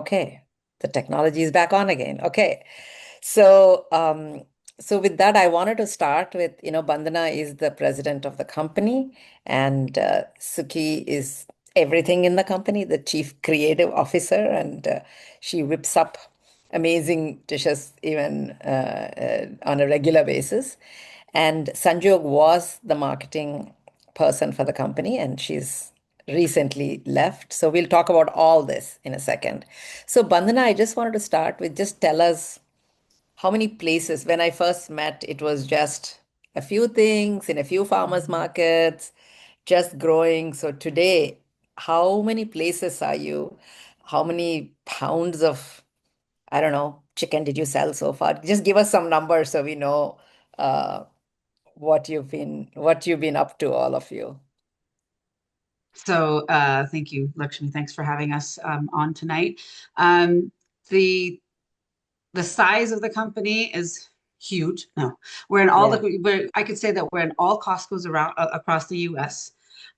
Okay, the technology is back on again. Okay. So, so with that, I wanted to start with, Bandana is the president of the company, and Sukhi is everything in the company, the chief creative officer, and she whips up amazing dishes even on a regular basis. And Sanjog was the marketing person for the company, and she's recently left. So we'll talk about all this in a second. So, Bandana, I just wanted to start with just tell us how many places. When I first met, it was just a few things in a few farmers markets, just growing. So today, how many places are you? How many pounds of, I don't know, chicken did you sell so far? Just give us some numbers so we know uh, what you've been up to, all of you. So thank you, Lakshmi. Thanks for having us on tonight. Um, the the size of the company is huge. No, we're in all Yeah. the. I could say that we're in all Costco's around across the U.S.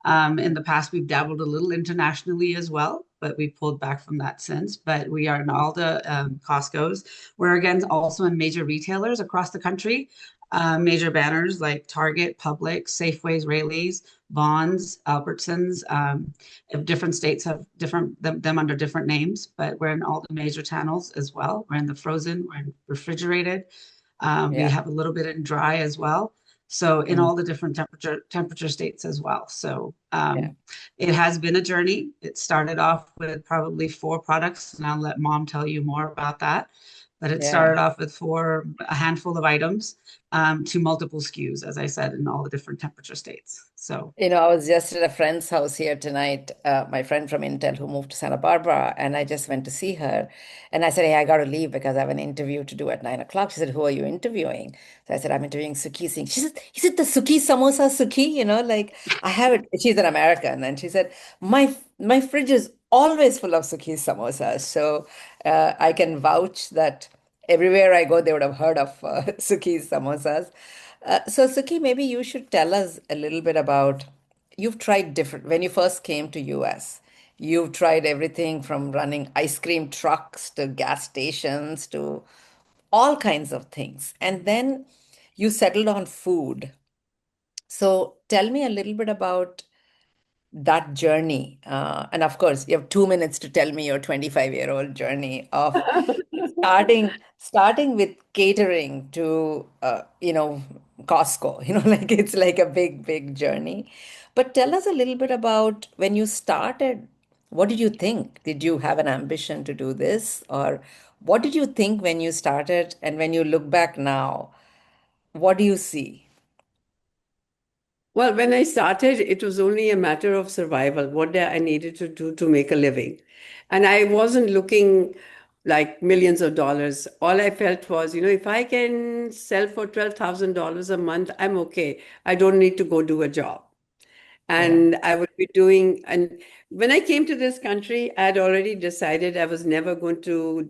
In the past, we've dabbled a little internationally as well, but we pulled back from that since. But we are in all the Costco's. We're again also in major retailers across the country, major banners like Target, Publix, Safeways, Rayleigh's, Bonds, Albertsons. If different states have them under different names, but we're in all the major channels as well. We're in the frozen, we're in refrigerated. We Yeah. have a little bit in dry as well. So in Mm, all the different temperature states as well. So yeah. it has been a journey. It started off with probably four products, and I'll let mom tell you more about that. But it Yeah. started off with a handful of items to multiple SKUs, as I said, in all the different temperature states. So I was just at a friend's house here tonight, my friend from Intel who moved to Santa Barbara, and I just went to see her. And I said, Hey, I got to leave because I have an interview to do at 9 o'clock. She said, Who are you interviewing? So I said, I'm interviewing Sukhi Singh. She said, Is it the Sukhi Samosa Sukhi? Like I have it. She's an American. And she said, My fridge is always full of Sukhi samosas. So I can vouch that everywhere I go, they would have heard of Sukhi samosas. So, Suki, maybe you should tell us a little bit about you've tried different when you first came to US. You've tried everything from running ice cream trucks to gas stations to all kinds of things. And then you settled on food. So tell me a little bit about that journey. And of course, you have 2 minutes to tell me your 25-year-old journey of starting with catering to Costco. Like it's like a big journey. But tell us a little bit about when you started, what did you think? Did you have an ambition to do this? Or what did you think when you started? And when you look back now, what do you see? Well, when I started, it was only a matter of survival, what I needed to do to make a living. And I wasn't looking like millions of dollars. All I felt was, if I can sell for $12,000 a month, I'm okay. I don't need to go do a job. Yeah. And I would be doing, and when I came to this country, I had already decided I was never going to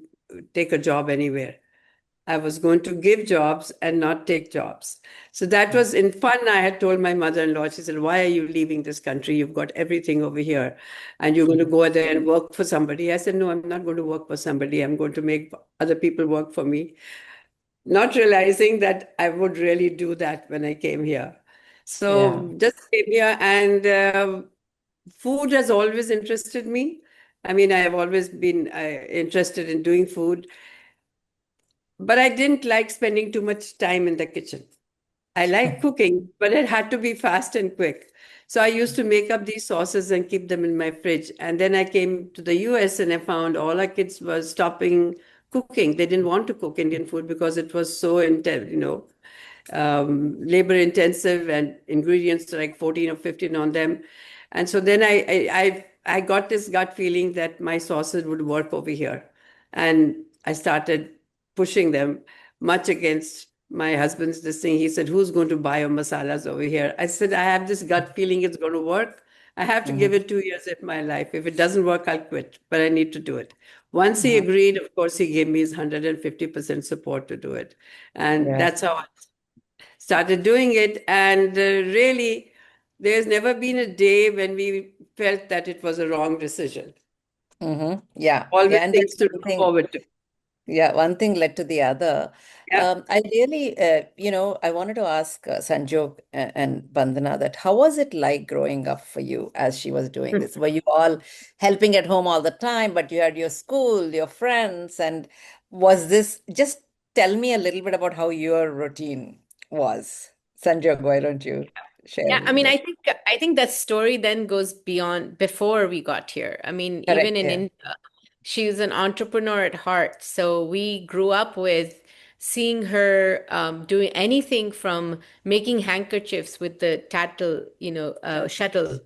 take a job anywhere. I was going to give jobs and not take jobs. So that was in fun. I had told my mother-in-law, she said, Why are you leaving this country? You've got everything over here and you're going to Mhm. go there and work for somebody. I said, No, I'm not going to work for somebody. I'm going to make other people work for me. Not realizing that I would really do that when I came here. Yeah. So just came here and food has always interested me. I mean, I have always been interested in doing food. But I didn't like spending too much time in the kitchen. I like cooking, but it had to be fast and quick. So I used to make up these sauces and keep them in my fridge. And then I came to the US and I found all our kids were stopping cooking. They didn't want to cook Indian food because it was so intense, labor intensive and ingredients like 14 or 15 on them. And so then I got this gut feeling that my sauces would work over here. And I started pushing them much against my husband's this thing. He said, Who's going to buy your masalas over here? I said, I have this gut feeling it's going to work. I have to give Mhm. it 2 years of my life. If it doesn't work, I'll quit, but I need to do it. Once he Mhm. agreed, of course, he gave me his 150% support to do it. And Yes. that's how I started doing it. And really, there's never been a day when we felt that it was a wrong decision. Yeah. Yeah. Always And things that's to one look thing. forward to. Yeah, one thing led to the other. Yeah. I really, I wanted to ask Sanjog and Bandana that how was it like growing up for you as she was doing this? Were you all helping at home all the time, but you had your school, your friends, and was this, just tell me a little bit about how your routine was. Sanjog, why don't you share a Yeah, I little mean, bit? I think that story then goes beyond before we got here. I mean, even Correct, in yeah. India, she was an entrepreneur at heart. So we grew up with seeing her doing anything from making handkerchiefs with the tattle, shuttle,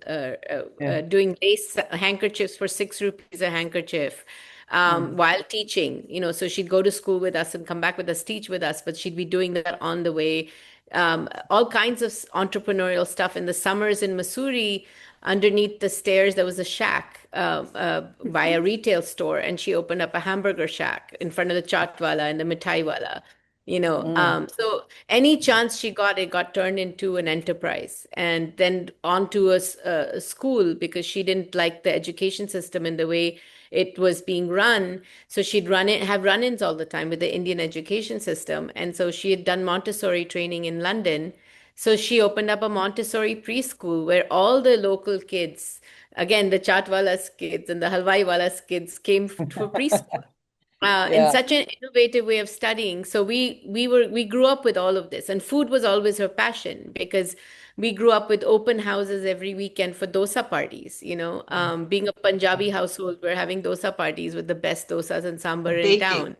Yeah. doing lace handkerchiefs for 6 rupees a handkerchief. Mm, While teaching, so she'd go to school with us and come back with us, teach with us, but she'd be doing that on the way. All kinds of entrepreneurial stuff. In the summers in Missouri, underneath the stairs, there was a shack by a retail store, and she opened up a hamburger shack in front of the chaatwala and the mithai wala. mm, So any chance she got, it got turned into an enterprise, and then onto a school because she didn't like the education system in the way it was being run. So she'd have run-ins all the time with the Indian education system. And so she had done Montessori training in London. So she opened up a Montessori preschool where all the local kids, again, the Chaatwala's kids and the Halwaiwala's kids came for preschool in yeah. such an innovative way of studying. So we grew up with all of this, and food was always her passion because we grew up with open houses every weekend for dosa parties. Being a Punjabi household, we're having dosa parties with the best dosas and sambar in Baking. town.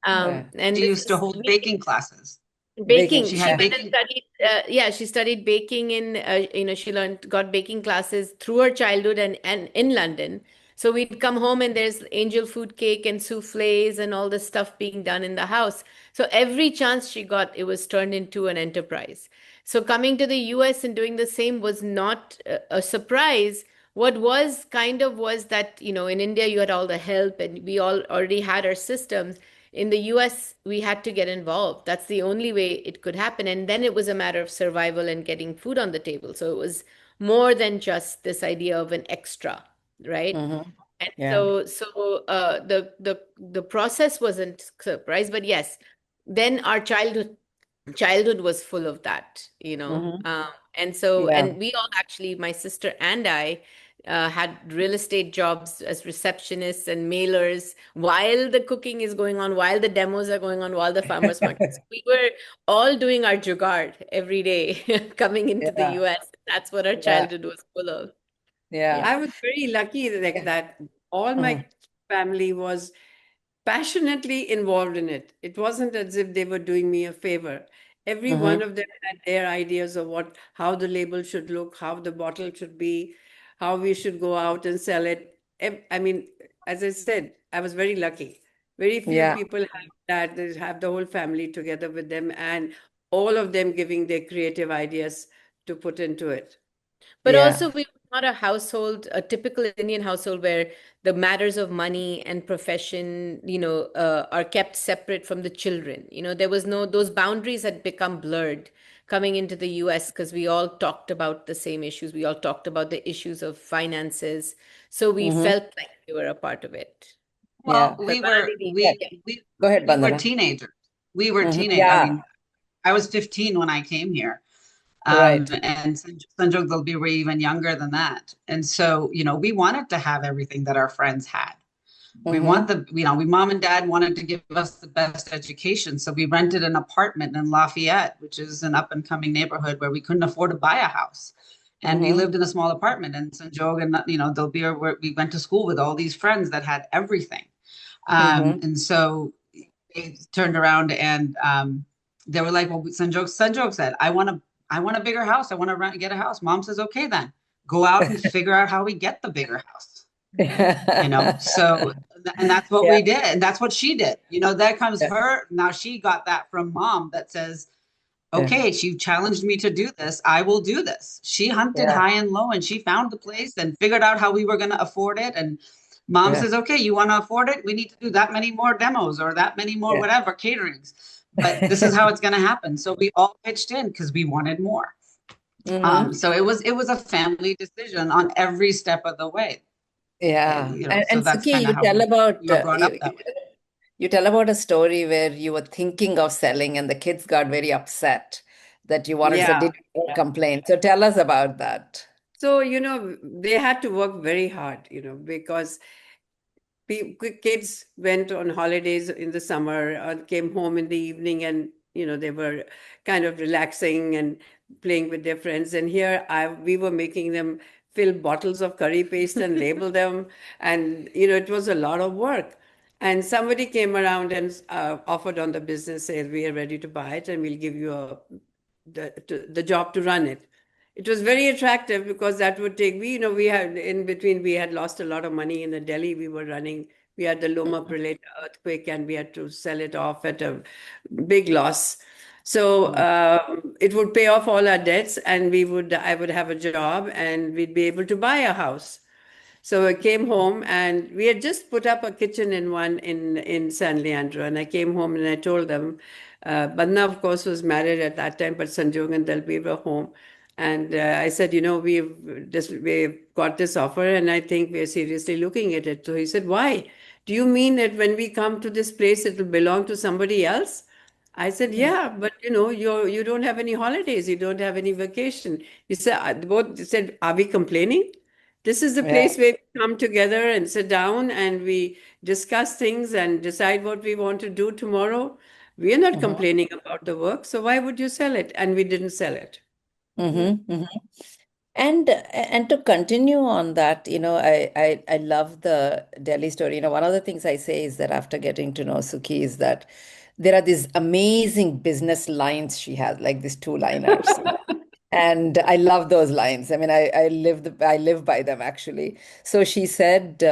Yeah. And She this used to is hold baking classes. Baking. baking. She She had Yeah. went and baking. studied, she studied baking she got baking classes through her childhood and in London. So we'd come home and there's angel food cake and souffles and all this stuff being done in the house. So every chance she got, it was turned into an enterprise. So coming to the US and doing the same was not a surprise. What was kind of was that, in India you had all the help and we all already had our systems. In the US, we had to get involved. That's the only way it could happen. And then it was a matter of survival and getting food on the table. So it was more than just this idea of an extra, right? Mm-hmm. And Yeah. the process wasn't surprise, but yes, then our childhood was full of that, Mm-hmm. and Yeah. we all actually, my sister and I, had real estate jobs as receptionists and mailers while the cooking is going on, while the demos are going on, while the farmers markets. We were all doing our jugaad every day coming into the Yeah. US. That's what our Yeah. childhood was full of. Yeah. Yeah. I was very lucky like Yeah. that. All Mm-hmm. my family was passionately involved in it. It wasn't as if they were doing me a favor. Every one Mm-hmm. of them had their ideas of how the label should look, how the bottle should be, how we should go out and sell it. I mean, as I said, I was very lucky. Very few Yeah. people have that. They have the whole family together with them, and all of them giving their creative ideas to put into it. But Yeah. also, we were not a typical Indian household where the matters of money and profession, are kept separate from the children. There was those boundaries had become blurred coming into the US because we all talked about the same issues. We all talked about the issues of finances. So we Mm-hmm. felt like we were a part of it. Well, Yeah. we Parvana were Didi, Yeah. yeah. Go ahead, we were Bandana. teenagers. We were Mm-hmm. teenage. I Yeah. mean, I was 15 when I came here. Right. And Sanjog, they'll be were even younger than that. And so, we wanted to have everything that our friends had. Mm-hmm. We mom and dad wanted to give us the best education. So we rented an apartment in Lafayette, which is an up and coming neighborhood where we couldn't afford to buy a house. And we Mm-hmm. lived in a small apartment. And Sanjog and, they'll be where we went to school with all these friends that had everything. Mm-hmm. And so they turned around and they were like, well, Sanjog said, I want a bigger house. I want to get a house. Mom says, okay, then go out and figure out how we get the bigger house. So, and that's what Yeah. we did. And that's what she did. That comes Yeah. her. Now she got that from mom that says, Yeah. okay, she challenged me to do this. I will do this. She hunted Yeah. high and low and she found the place and figured out how we were going to afford it. And mom Yeah. says, okay, you want to afford it? We need to do that many more demos or that many more Yeah. whatever caterings. But this is how it's going to happen. So we all pitched in because we wanted more. Mm-hmm. So it was a family decision on every step of the way. Yeah. So And that's Sukhi, kind of you how tell we about were brought up that way. you tell about a story where you were thinking of selling and the kids got very upset that you wanted to say, Yeah. did you complain? So tell us about that. So, they had to work very hard, because kids went on holidays in the summer, came home in the evening, and they were kind of relaxing and playing with their friends. And here we were making them fill bottles of curry paste and label them, and it was a lot of work. And somebody came around and offered on the business, said, "We are ready to buy it, and we'll give you the job to run it." It was very attractive because that would take we had in between, we had lost a lot of money in the Delhi we were running. We had the Loma Prieta earthquake and we had to sell it off at a big loss. So Mm. it would pay off all our debts, and I would have a job, and we'd be able to buy a house. So I came home, and we had just put up a kitchen in San Leandro. And I came home and I told them, Banna, of course, was married at that time, but Sanjog and Dalbir were home. And I said, we've got this offer, and I think we're seriously looking at it. So he said, why? Do you mean that when we come to this place, it will belong to somebody else? I said, Mm. yeah, but you don't have any holidays, you don't have any vacation. He said, both said, are we complaining? This is the Yeah. place where we come together and sit down and we discuss things and decide what we want to do tomorrow. We are not Mm-hmm. complaining about the work, so why would you sell it? And we didn't sell it. Mhm. Mm-hmm. Mm-hmm. And to continue on that, I love the Delhi story. One of the things I say is that after getting to know Sukhi is that there are these amazing business lines she has, like these two-liners. And I love those lines. I mean, I live by them actually. So she said,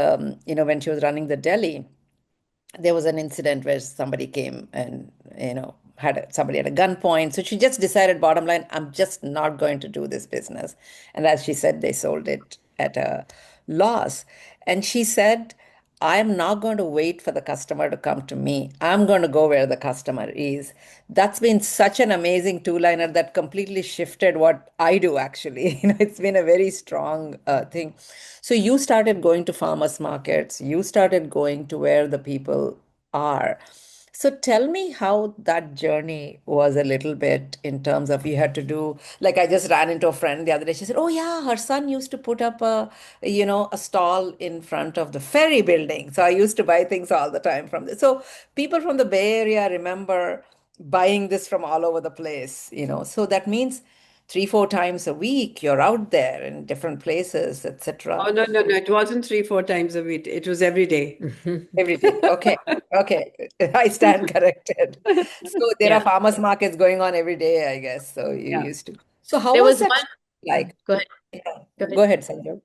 when she was running the Delhi, there was an incident where somebody came and somebody at a gunpoint. So she just decided, bottom line, I'm just not going to do this business. And as she said, they sold it at a loss. And she said, I'm not going to wait for the customer to come to me. I'm going to go where the customer is. That's been such an amazing two-liner that completely shifted what I do, actually. It's been a very strong thing. So you started going to farmers markets, you started going to where the people are. So tell me how that journey was a little bit in terms of you had to do, like I just ran into a friend the other day. She said, "Oh yeah, her son used to put up a stall in front of the ferry building. So I used to buy things all the time from this." So people from the Bay Area remember buying this from all over the place. So that means 3, 4 times a week you're out there in different places, etc. Oh, no, no, no. It wasn't 3, 4 times a week. It was every day. Every day. Okay. Okay. I stand corrected. So there are Yeah, farmers markets going on every day, I guess. So you yeah. used to. So how There was was that one, like? go ahead, Yeah. go ahead. Go ahead, Sanjay.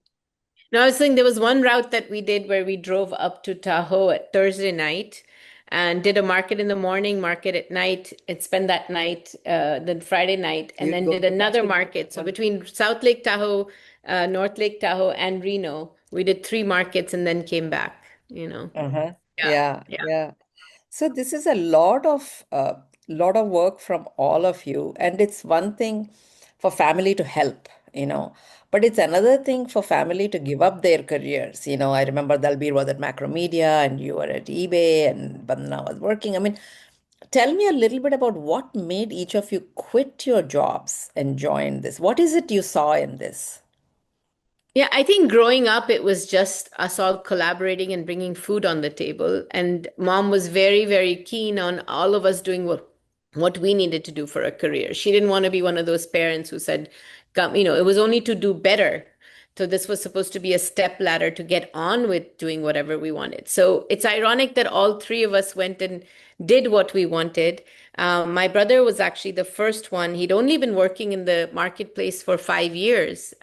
No, I was saying there was one route that we did where we drove up to Tahoe at Thursday night and did a market in the morning, market at night, and spend that night, then Friday night, and You'd then go did to another market. So between South Lake Tahoe, North Lake Tahoe, and Reno, we did 3 markets and then came back. Uh-huh. Yeah, Yeah, yeah. yeah. So this is a lot of work from all of you, and it's one thing for family to help, but it's another thing for family to give up their careers. I remember Dalbir was at Macromedia, and you were at eBay, and Bandana was working. I mean, tell me a little bit about what made each of you quit your jobs and join this. What is it you saw in this? Yeah, I think growing up, it was just us all collaborating and bringing food on the table. And mom was very, very keen on all of us doing what we needed to do for a career. She didn't want to be one of those parents who said, come, it was only to do better. So this was supposed to be a step ladder to get on with doing whatever we wanted. So it's ironic that all three of us went and did what we wanted. My brother was actually the first one. He'd only been working in the marketplace for 5 years.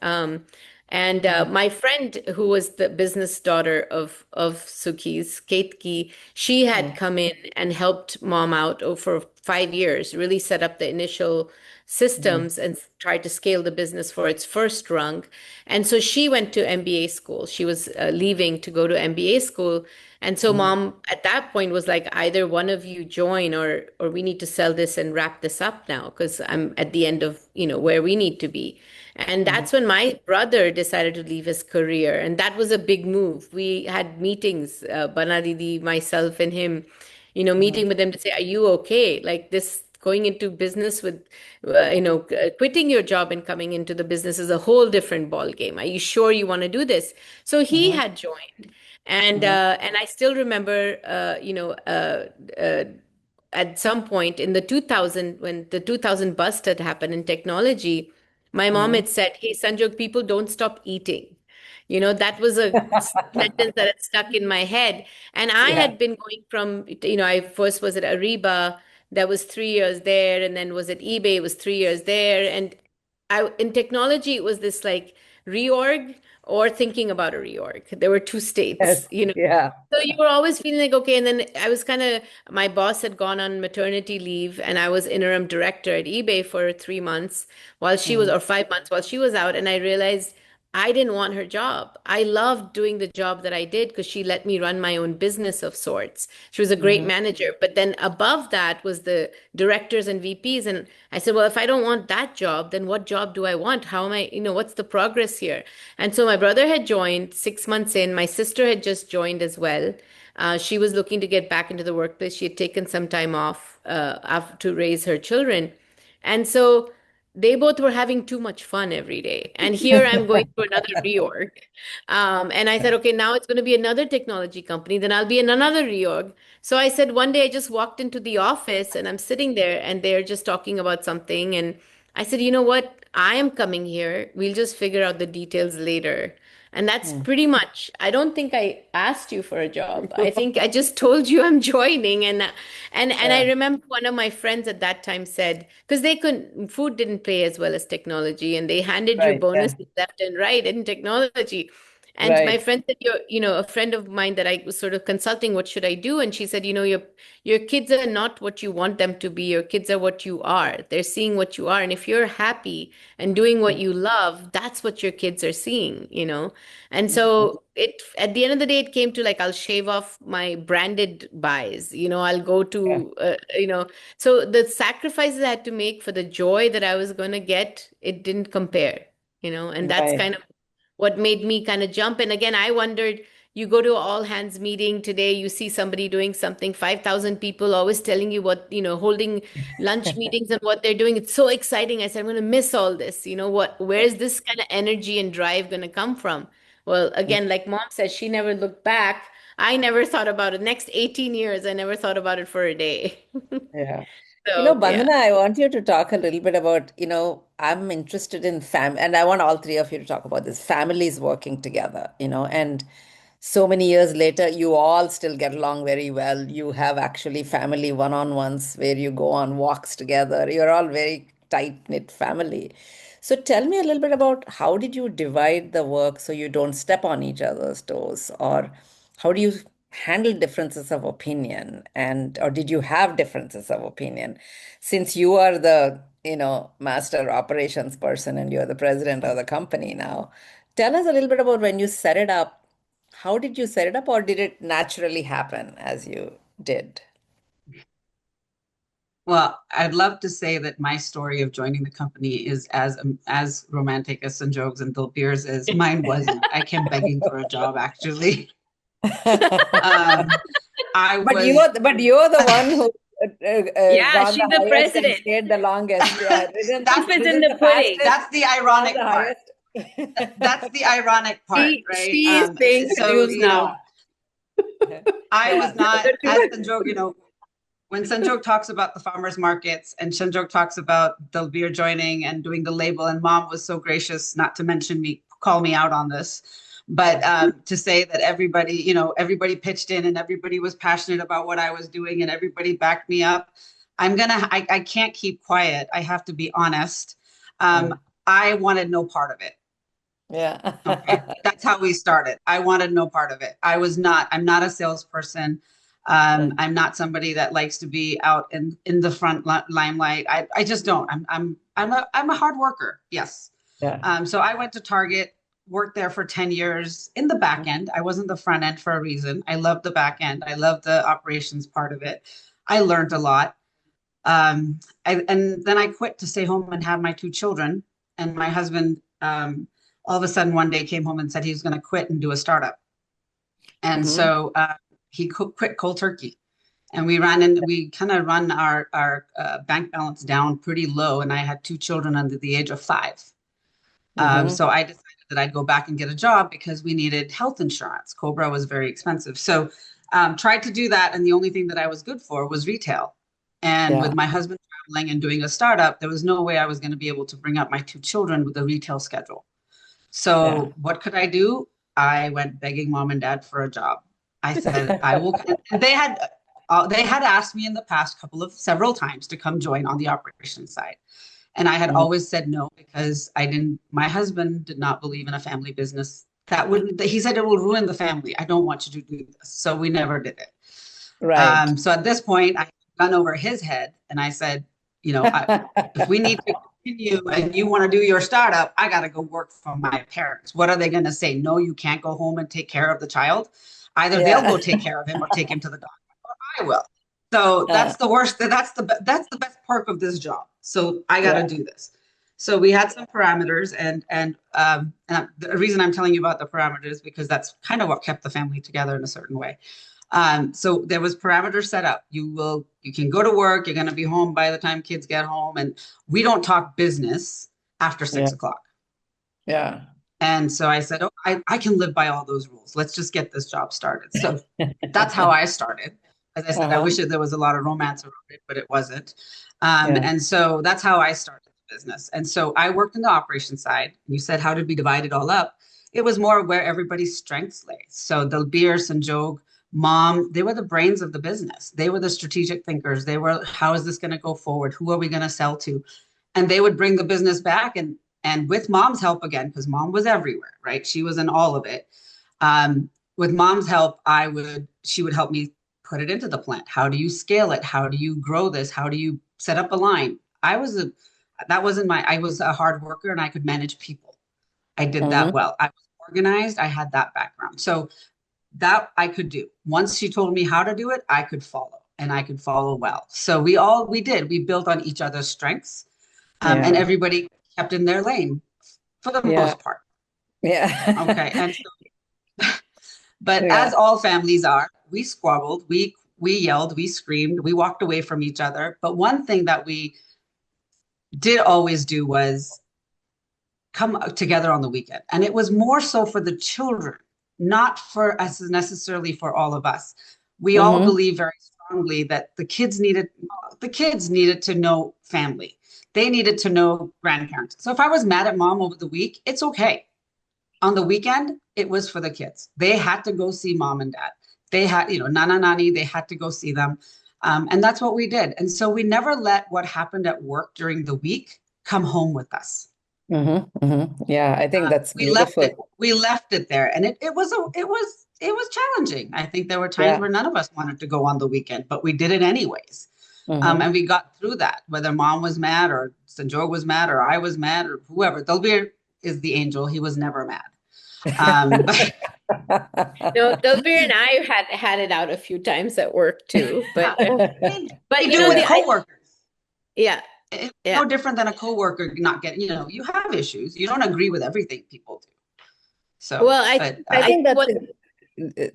And Mm, my friend, who was the business daughter of Sukhi's, Ketki, she had mm, come in and helped mom out for 5 years, really set up the initial mm, systems and tried to scale the business for its first rung. And so she went to MBA school. She was leaving to go to MBA school. And so mm, mom at that point was like, either one of you join or we need to sell this and wrap this up now because I'm at the end of, where we need to be. And that's when my brother decided to leave his career. And that was a big move. We had meetings, Bana Didi, myself, and him, meeting with them to say, are you okay? Like this going into business with, quitting your job and coming into the business is a whole different ball game. Are you sure you want to do this? So he had joined. And I still remember, uh, at some point in the 2000, when the 2000 bust had happened in technology, my mom had said, hey, Sanjog, people don't stop eating. That was a sentence that had stuck in my head. And I Yeah. had been going from, I first was at Ariba, that was 3 years there, and then was at eBay, it was 3 years there. And in technology, it was this like reorg or thinking about a reorg. There were two states, Yes. Yeah. so you were always feeling like, okay, and then I was kind of, my boss had gone on maternity leave and I was interim director at eBay for 3 months while she was, or 5 months while she was out. And I realized I didn't want her job. I loved doing the job that I did because she let me run my own business of sorts. She was a great manager. But then above that was the directors and VPs. And I said, well, if I don't want that job, then what job do I want? How am I, what's the progress here? And so my brother had joined 6 months in. My sister had just joined as well. She was looking to get back into the workplace. She had taken some time off to raise her children. And so they both were having too much fun every day. And here I'm going through another reorg. And I said, okay, now it's going to be another technology company. Then I'll be in another reorg. So I said, one day I just walked into the office and I'm sitting there and they're just talking about something. And I said, you know what? I am coming here. We'll just figure out the details later. And that's pretty much, I don't think I asked you for a job. I think I just told you I'm joining. And I Yeah. remember one of my friends at that time said, because they couldn't, food didn't pay as well as technology, and they handed you Right. Yeah. bonuses left and right in technology. And my Right. friend said, a friend of mine that I was sort of consulting, what should I do? And she said, your kids are not what you want them to be. Your kids are what you are. They're seeing what you are. And if you're happy and doing what you love, that's what your kids are seeing. And so at the end of the day, it came to like, I'll shave off my branded buys, I'll go Yeah. to, so the sacrifices I had to make for the joy that I was going to get, it didn't compare, and that's Right. kind of what made me kind of jump. And again, I wondered, you go to all hands meeting today, you see somebody doing something, 5,000 people always telling you holding lunch meetings and what they're doing. It's so exciting. I said, I'm going to miss all this. Where's this kind of energy and drive going to come from? Well, again, like mom said, she never looked back. I never thought about it. Next 18 years, I never thought about it for a day. Yeah. So, yeah. Bandana, I want you to talk a little bit about, I'm interested in and I want all three of you to talk about this, families working together, and so many years later, you all still get along very well. You have actually family one-on-ones where you go on walks together. You're all very tight-knit family. So tell me a little bit about how did you divide the work so you don't step on each other's toes, or how do you handle differences of opinion, and or did you have differences of opinion since you are the master operations person and you're the president of the company now? Tell us a little bit about when you set it up. How did you set it up, or did it naturally happen as you did? Well, I'd love to say that my story of joining the company is as romantic as Sanjog's and Dilbir's is. Mine wasn't. I came begging for a job, actually. I But was. you're the one who Yeah, gone she's the the highest and president. stayed the longest. Yeah, Proof is in ridden the the pudding. fastest, That's the gone ironic the part. highest. That's the ironic part, right? She is paying the So, dues now. I Yeah. was not, as Sanjog, when Sanjog talks about the farmers markets and Sanjog talks about Dalbir joining and doing the label, and mom was so gracious not to mention me, call me out on this, but to say that everybody pitched in and everybody was passionate about what I was doing and everybody backed me up. I can't keep quiet. I have to be honest. I wanted no part of it. Yeah. Okay. That's how we started. I wanted no part of it. I'm not a salesperson. I'm not somebody that likes to be out in the front limelight. I just don't. I'm a hard worker. Yes. Yeah. So I went to Target, worked there for 10 years in the back end. I wasn't the front end for a reason. I loved the back end. I loved the operations part of it. I learned a lot. And then I quit to stay home and have my two children. And my husband all of a sudden one day came home and said he was going to quit and do a startup. And Mm-hmm. so he quit cold turkey. And we kind of run our bank balance down pretty low. And I had 2 children under the age of 5. Mm-hmm. So I decided that I'd go back and get a job because we needed health insurance. Cobra was very expensive. So tried to do that. And the only thing that I was good for was retail. And with Yeah. my husband traveling and doing a startup, there was no way I was going to be able to bring up my 2 children with a retail schedule. Yeah. So what could I do? I went begging mom and dad for a job. I said, I will. And they had asked me in the past several times to come join on the operations side. And I had Mhm. always said no because my husband did not believe in a family business. He said it will ruin the family. I don't want you to do this. So we never did it. Right. So at this point, I gun over his head and I said, if we need to continue and you want to do your startup, I got to go work for my parents. What are they going to say? No, you can't go home and take care of the child. Either they'll Yeah. go take care of him or take him to the doctor, or I will. So Uh, that's the worst. That's the best perk of this job. So I got to yeah. do this. So we had some parameters, and the reason I'm telling you about the parameters is because that's kind of what kept the family together in a certain way. So there was parameters set up. You can go to work. You're going to be home by the time kids get home, and we don't talk business after Yeah. 6 o'clock. Yeah. And so I said, oh, I can live by all those rules. Let's just get this job started. So that's how I started. As I said, I Uh-huh. wish there was a lot of romance around it, but it wasn't. Yeah. And so that's how I started the business. And so I worked in the operations side. You said, how did we divide it all up? It was more where everybody's strengths lay. So Dalbir, Sanjog, mom, they were the brains of the business. They were the strategic thinkers. They were, how is this going to go forward? Who are we going to sell to? And they would bring the business back, and with mom's help again, because mom was everywhere, right? She was in all of it. With mom's help, she would help me put it into the plant. How do you scale it? How do you grow this? How do you set up a line? I was a hard worker and I could manage people. I did that Mm-hmm. well. I was organized. I had that background. So that I could do. Once she told me how to do it, I could follow, and I could follow well. So we built on each other's strengths, and Yeah. everybody kept in their lane for the Yeah. most part. Okay. Yeah. And so, but Yeah. as all families are, we squabbled, we yelled, we screamed, we walked away from each other. But one thing that we did always do was come together on the weekend. And it was more so for the children, not for us necessarily for all of us. We all Mm-hmm. believe very strongly that the kids needed to know family. They needed to know grandparents. So if I was mad at mom over the week, it's okay. On the weekend, it was for the kids. They had to go see mom and dad. They had, nana nani, they had to go see them. And that's what we did. And so we never let what happened at work during the week come home with us. Mm-hmm. Mm-hmm. Yeah. I think that's We left beautiful. it. We left it there, and it was challenging. I think there were times Yeah. where none of us wanted to go on the weekend, but we did it anyways. Mm-hmm. And we got through that. Whether mom was mad or Sanjog was mad or I was mad or whoever. Dalbir is the angel. He was never mad. But No, Dalbir and I had it out a few times at work too. But but we you do know with the coworkers. yeah, It's yeah. no different than a coworker not getting. You have issues. You don't agree with everything people do. So, Well, but I I think think that's what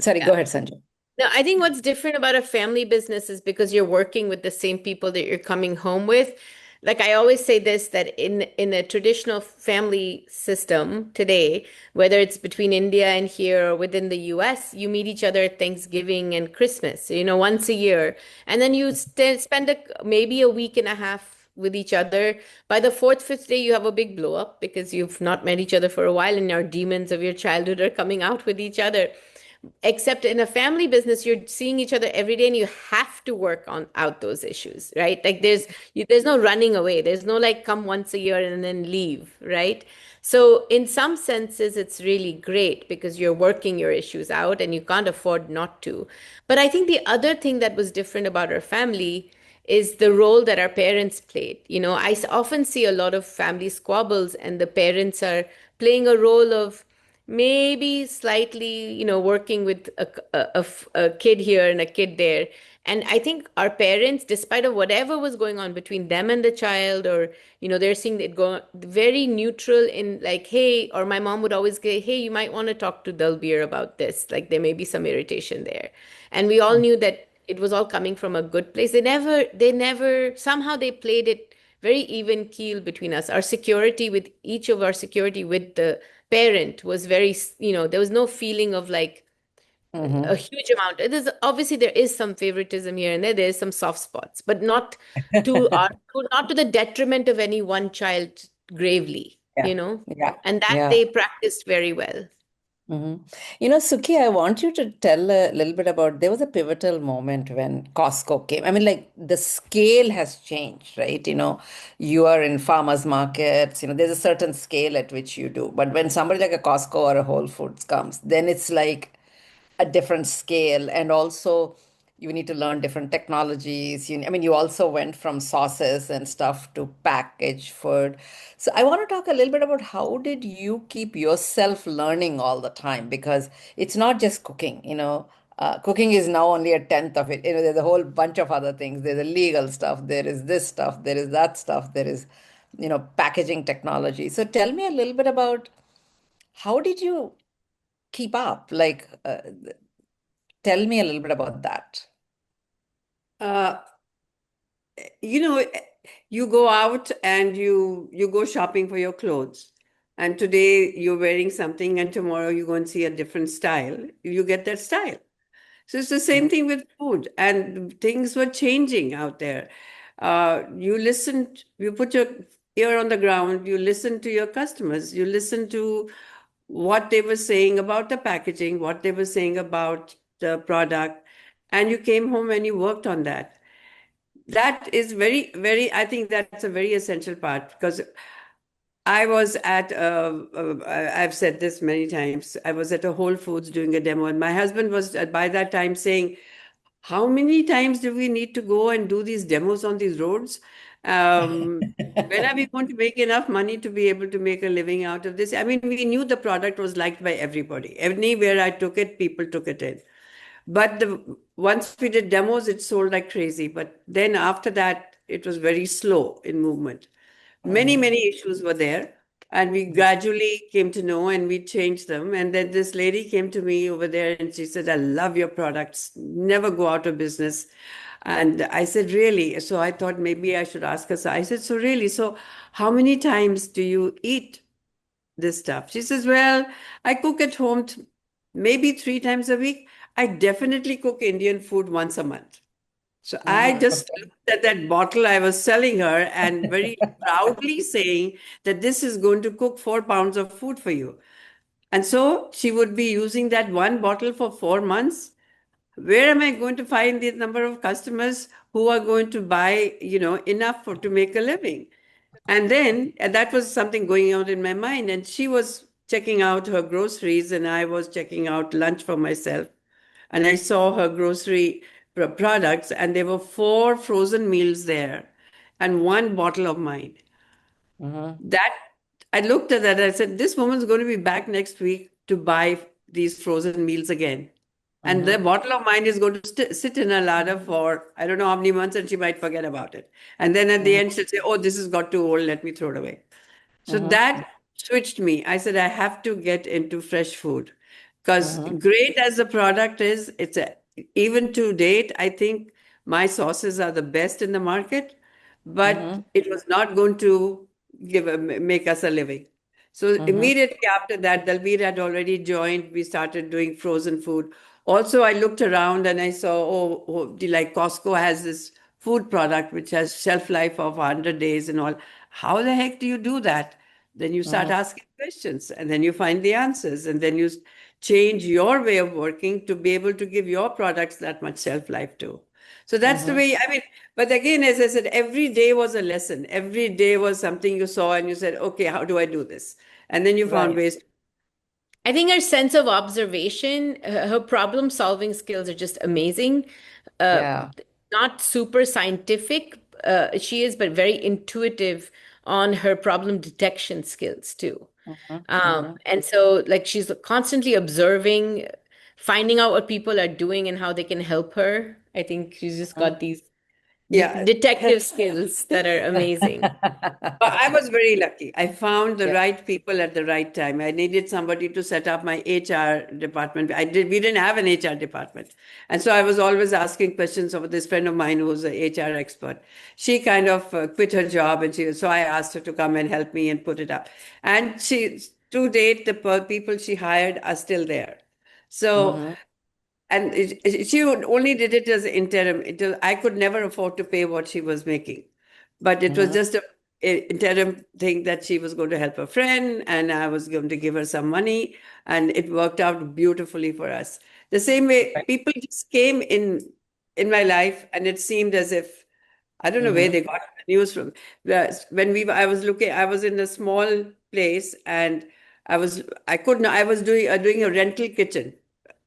sorry, yeah. go ahead, Sanjay. No, I think what's different about a family business is because you're working with the same people that you're coming home with. Like I always say this, that in a traditional family system today, whether it's between India and here or within the US, you meet each other at Thanksgiving and Christmas, once a year. And then you spend maybe a week and a half with each other. By the fourth, fifth day, you have a big blow up because you've not met each other for a while and your demons of your childhood are coming out with each other. Except in a family business, you're seeing each other every day and you have to work on out those issues, right? Like there's no running away. There's no like come once a year and then leave, right? So in some senses, it's really great because you're working your issues out and you can't afford not to. But I think the other thing that was different about our family is the role that our parents played. Often see a lot of family squabbles and the parents are playing a role of maybe slightly, working with a kid here and a kid there. And I think our parents, despite of whatever was going on between them and the child, or, they're seeing it go very neutral in like, hey, or my mom would always say, hey, you might want to talk to Dalbir about this. Like there may be some irritation there. And we all knew that it was all coming from a good place. Somehow they played it very even keel between us. Our security with each of our security with the parent was very, there was no feeling of like a Mm-hmm. huge amount. It is obviously there is some favoritism here and there. There is some soft spots, but not to the detriment of any one child gravely, Yeah, yeah, and that yeah. they practiced very well. hmm Sukhi, I want you to tell a little bit about there was a pivotal moment when Costco came. I mean, like the scale has changed, right? You are in farmers markets, there's a certain scale at which you do. But when somebody like a Costco or a Whole Foods comes, then it's like a different scale. And also you need to learn different technologies. I mean, you also went from sauces and stuff to packaged food. So I want to talk a little bit about how did you keep yourself learning all the time? Because it's not just cooking. Cooking is now only a tenth of it. There's a whole bunch of other things. There's a legal stuff. There is this stuff. There is that stuff. There is, packaging technology. So tell me a little bit about how did you keep up? Like, tell me a little bit about that. Uh, you know, you go out and you go shopping for your clothes. And today you're wearing something, and tomorrow you go and see a different style. You get that style. So it's the same thing with food, and things were changing out there. You listened, you put your ear on the ground, you listen to your customers, you listen to what they were saying about the packaging, what they were saying about the product, and you came home and you worked on that. That is very, very, I think that's a very essential part because I was I've said this many times, I was at a Whole Foods doing a demo, and my husband was by that time saying, how many times do we need to go and do these demos on these roads? When are we going to make enough money to be able to make a living out of this? I mean, we knew the product was liked by everybody. Anywhere I took it, people took it in. But once we did demos, it sold like crazy. But then after that, it was very slow in movement. Many, Mhm. many issues were there. And we gradually came to know and we changed them. And then this lady came to me over there and she said, I love your products, never go out of business. And I said, really? So I thought maybe I should ask her. So I said, so really? So how many times do you eat this stuff? She says, well, I cook at home maybe 3 times a week. I definitely cook Indian food once a month. So I Mhm. just looked at that bottle I was selling her and very proudly saying that this is going to cook 4 pounds of food for you. And so she would be using that one bottle for 4 months. Where am I going to find the number of customers who are going to buy, enough to make a living? And that was something going on in my mind. And she was checking out her groceries, and I was checking out lunch for myself. And I saw her grocery products, and there were 4 frozen meals there and one bottle of mine. Mhm. That I looked at that, I said, this woman's going to be back next week to buy these frozen meals again. And the Mhm. bottle of mine is going to sit in a larder for I don't know how many months, and she might forget about it. And then at the Mhm. end, she'll say, oh, this has got too old, let me throw it away. So Mhm. that switched me. I said, I have to get into fresh food because Mhm. great as the product is, even to date, I think my sauces are the best in the market, but Mhm. it was not going to make us a living. So Mhm. immediately after that, Dalbir had already joined. We started doing frozen food. Also, I looked around and I saw, like Costco has this food product which has shelf life of 100 days and all. How the heck do you do that? Then you start Mhm. asking questions and then you find the answers and then you change your way of working to be able to give your products that much shelf life too. So that's the Mhm. way, I mean, but again, as I said, every day was a lesson. Every day was something you saw and you said, okay, how do I do this? And then you found Right. ways. I think her sense of observation, her problem solving skills are just amazing. Uh, Yeah. Not super scientific, she is, but very intuitive on her problem detection skills too. And so, like, she's constantly observing, finding out what people are doing and how they can help her. I think she's just got these Yeah. detective skills that are amazing. But I was very lucky. I found the Yeah. right people at the right time. I needed somebody to set up my HR department. We didn't have an HR department. And so I was always asking questions of this friend of mine who's an HR expert. She kind of quit her job, and so I asked her to come and help me and put it up. And to date, the people she hired are still there. So, Mm-hmm. and she only did it as interim. I could never afford to pay what she was making, but it was Mm-hmm. just a interim thing that she was going to help a friend, and I was going to give her some money, and it worked out beautifully for us. The same way, Right. people just came in my life, and it seemed as if I don't know where Mm-hmm. they got the news from. I was looking, I was in a small place, and I couldn't. I was doing a rental kitchen,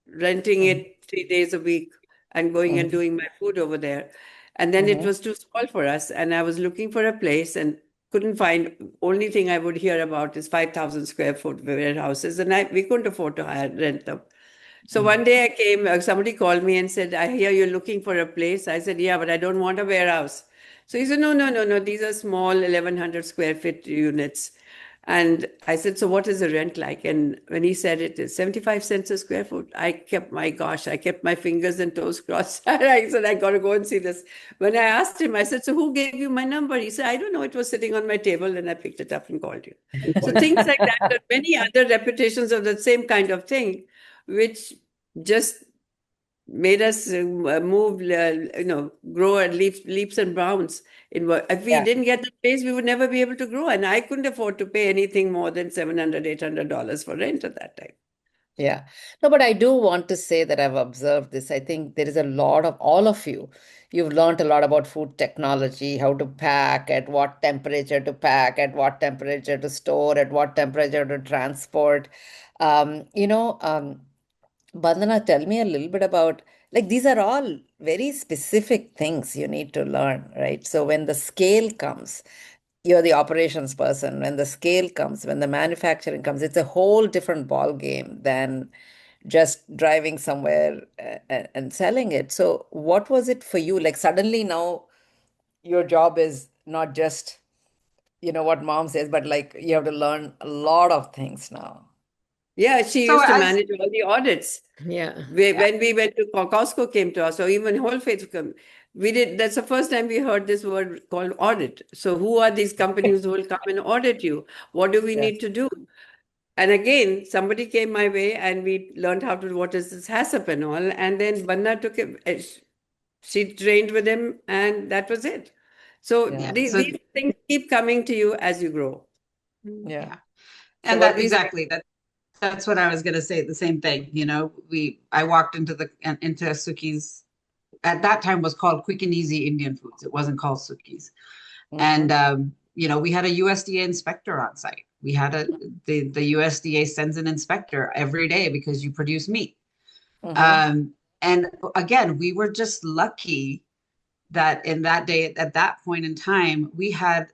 renting it 3 days a week and going and Mm-hmm. doing my food over there. And then it Mm-hmm. was too small for us. And I was looking for a place and couldn't find. Only thing I would hear about is 5,000 square foot warehouses. And we couldn't afford to rent them. So one day I came, somebody called me and said, I hear you're looking for a place. I said, yeah, but I don't want a warehouse. So he said, no, no, no, no. These are small 1,100 square feet units. And I said, so what is the rent like? And when he said it is 75 cents a square foot, I kept my fingers and toes crossed. I said, I got to go and see this. When I asked him, I said, so who gave you my number? He said, I don't know. It was sitting on my table and I picked it up and called you. So things like that, and many other repetitions of the same kind of thing, which just made us move, grow at leaps and bounds. If we Yeah. didn't get the place, we would never be able to grow. And I couldn't afford to pay anything more than $700, $800 for rent at that time. Yeah. No, but I do want to say that I've observed this. I think there is a lot of all of you. You've learned a lot about food technology, how to pack, at what temperature to pack, at what temperature to store, at what temperature to transport. Um, you know, um, Bandana, tell me a little bit about, like, these are all very specific things you need to learn, right? So when the scale comes, you're the operations person. When the scale comes, when the manufacturing comes, it's a whole different ball game than just driving somewhere and selling it. So what was it for you? Like suddenly now your job is not just, what mom says, but like you have to learn a lot of things now. Yeah, she So used to as manage all the audits. Yeah. Yeah. When we went to Costco came to us, or even Whole Foods come, we did. That's the first time we heard this word called audit. So who are these companies who will come and audit you? What do we Yeah. need to do? And again, somebody came my way, and we learned how to what is this HACCP and all. And then Banna took it. She trained with him, and that was it. So Yeah. yeah, these things keep coming to you as you grow. Yeah. yeah. So And what that we exactly that's what I was going to say. The same thing, I walked into Sukhi's, at that time was called Quick and Easy Indian Foods. It wasn't called Sukhi's. Mm-hmm. And we had a USDA inspector on site. We had the USDA sends an inspector every day because you produce meat. Mm-hmm. And again, we were just lucky that in that day, at that point in time, we had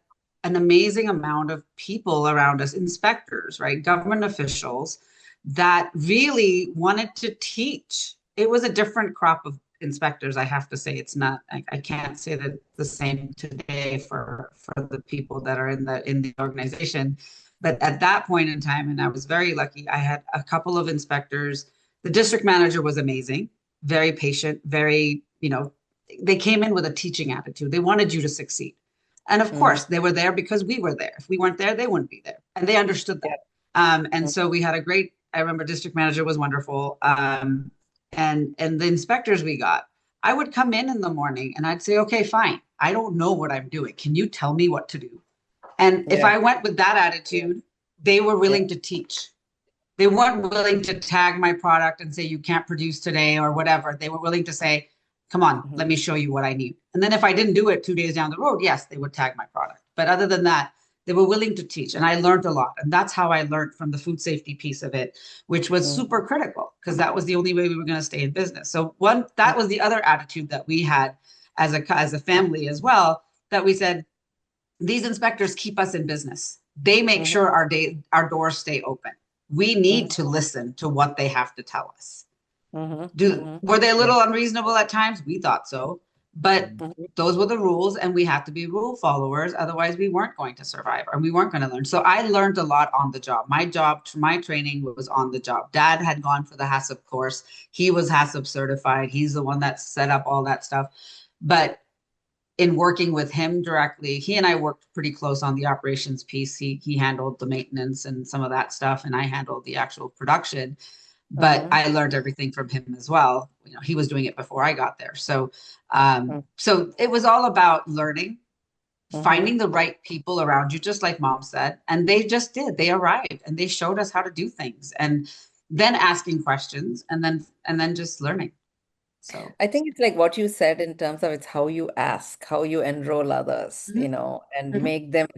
an amazing amount of people around us, inspectors, right? Government officials that really wanted to teach. It was a different crop of inspectors, I have to say. It's not, I can't say that the same today for the people that are in the organization. But at that point in time, and I was very lucky, I had a couple of inspectors. The district manager was amazing, very patient, very, they came in with a teaching attitude. They wanted you to succeed. And of Mm-hmm. course, they were there because we were there. If we weren't there, they wouldn't be there. And they understood Yeah. that. And so we had I remember district manager was wonderful. And the inspectors we got, I would come in the morning and I'd say, okay, fine. I don't know what I'm doing. Can you tell me what to do? And if Yeah. I went with that attitude, they were Yeah. willing to teach. They weren't willing to tag my product and say, you can't produce today or whatever. They were willing to say, come on, Mm-hmm. let me show you what I need. And then if I didn't do it 2 days down the road, yes, they would tag my product. But other than that, they were willing to teach. And I learned a lot. And that's how I learned from the food safety piece of it, which was Mm-hmm. super critical because that was the only way we were going to stay in business. So that was the other attitude that we had as a family as well, that we said, these inspectors keep us in business. They make Mm-hmm. sure our doors stay open. We need to listen to what they have to tell us. Mm-hmm. Mm-hmm. Were they a Yeah. little unreasonable at times? We thought so, but Mm-hmm. those were the rules, and we had to be rule followers. Otherwise, we weren't going to survive, or we weren't going to learn. So I learned a lot on the job. My training was on the job. Dad had gone for the HACCP course. He was HACCP certified. He's the one that set up all that stuff. But in working with him directly, he and I worked pretty close on the operations piece. He handled the maintenance and some of that stuff, and I handled the actual production. But Mm-hmm. I learned everything from him as well. You know, he was doing it before I got there. So it was all about learning, Mm-hmm. finding the right people around you, just like mom said. And they just did. They arrived and they showed us how to do things, and then asking questions, and then just learning. So I think it's like what you said in terms of it's how you ask, how you enroll others, mhm, and mhm, make them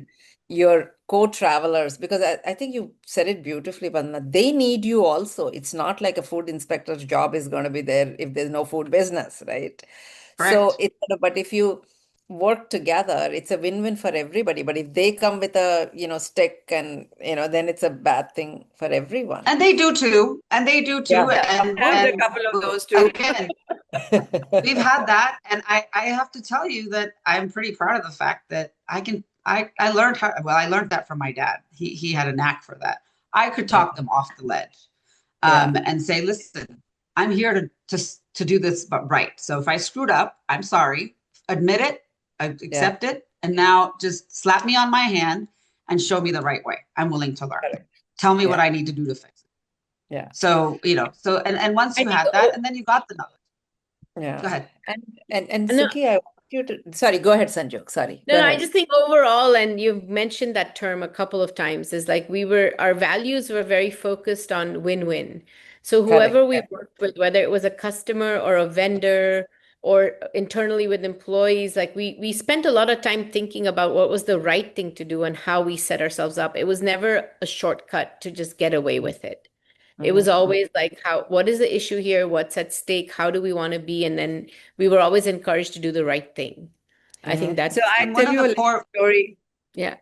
your co-travelers. Because I think you said it beautifully, Vandana. They need you also. It's not like a food inspector's job is going to be there if there's no food business, right? So correct. it's but if you work together, it's a win-win for everybody. But if they come with a, stick and, then it's a bad thing for everyone. And they do too. And they do too. Yeah. Yeah, I have a And couple of those too. again, we've had that. And I have to tell you that I'm pretty proud of the fact that I learned I learned that from my dad. He had a knack for that. I could Yeah. talk them off the ledge, Yeah. and say, listen, I'm here to do this but right. So if I screwed up, I'm sorry. Admit it, Yeah. accept it, and now just slap me on my hand and show me the right way. I'm willing to learn. Correct. Tell me what Yeah. I need to do to fix it. Yeah. So, and once I you think, had that, and then you got the knowledge. Go Yeah. ahead. And no, Sukhi, I want you to, sorry, go ahead, Sanjog. Sorry. Go no, I ahead. just think overall, and you've mentioned that term a couple of times, is like our values were very focused on win-win. So Correct. whoever we worked with, whether it was a customer or a vendor or internally with employees, like we spent a lot of time thinking about what was the right thing to do and how we set ourselves up. It was never a shortcut to just get away with it. It was Mm-hmm. always like, what is the issue here? What's at stake? How do we want to be? And then we were always encouraged to do the right thing. I think Mm-hmm. that's So I And one tell of you the a little core story. yeah.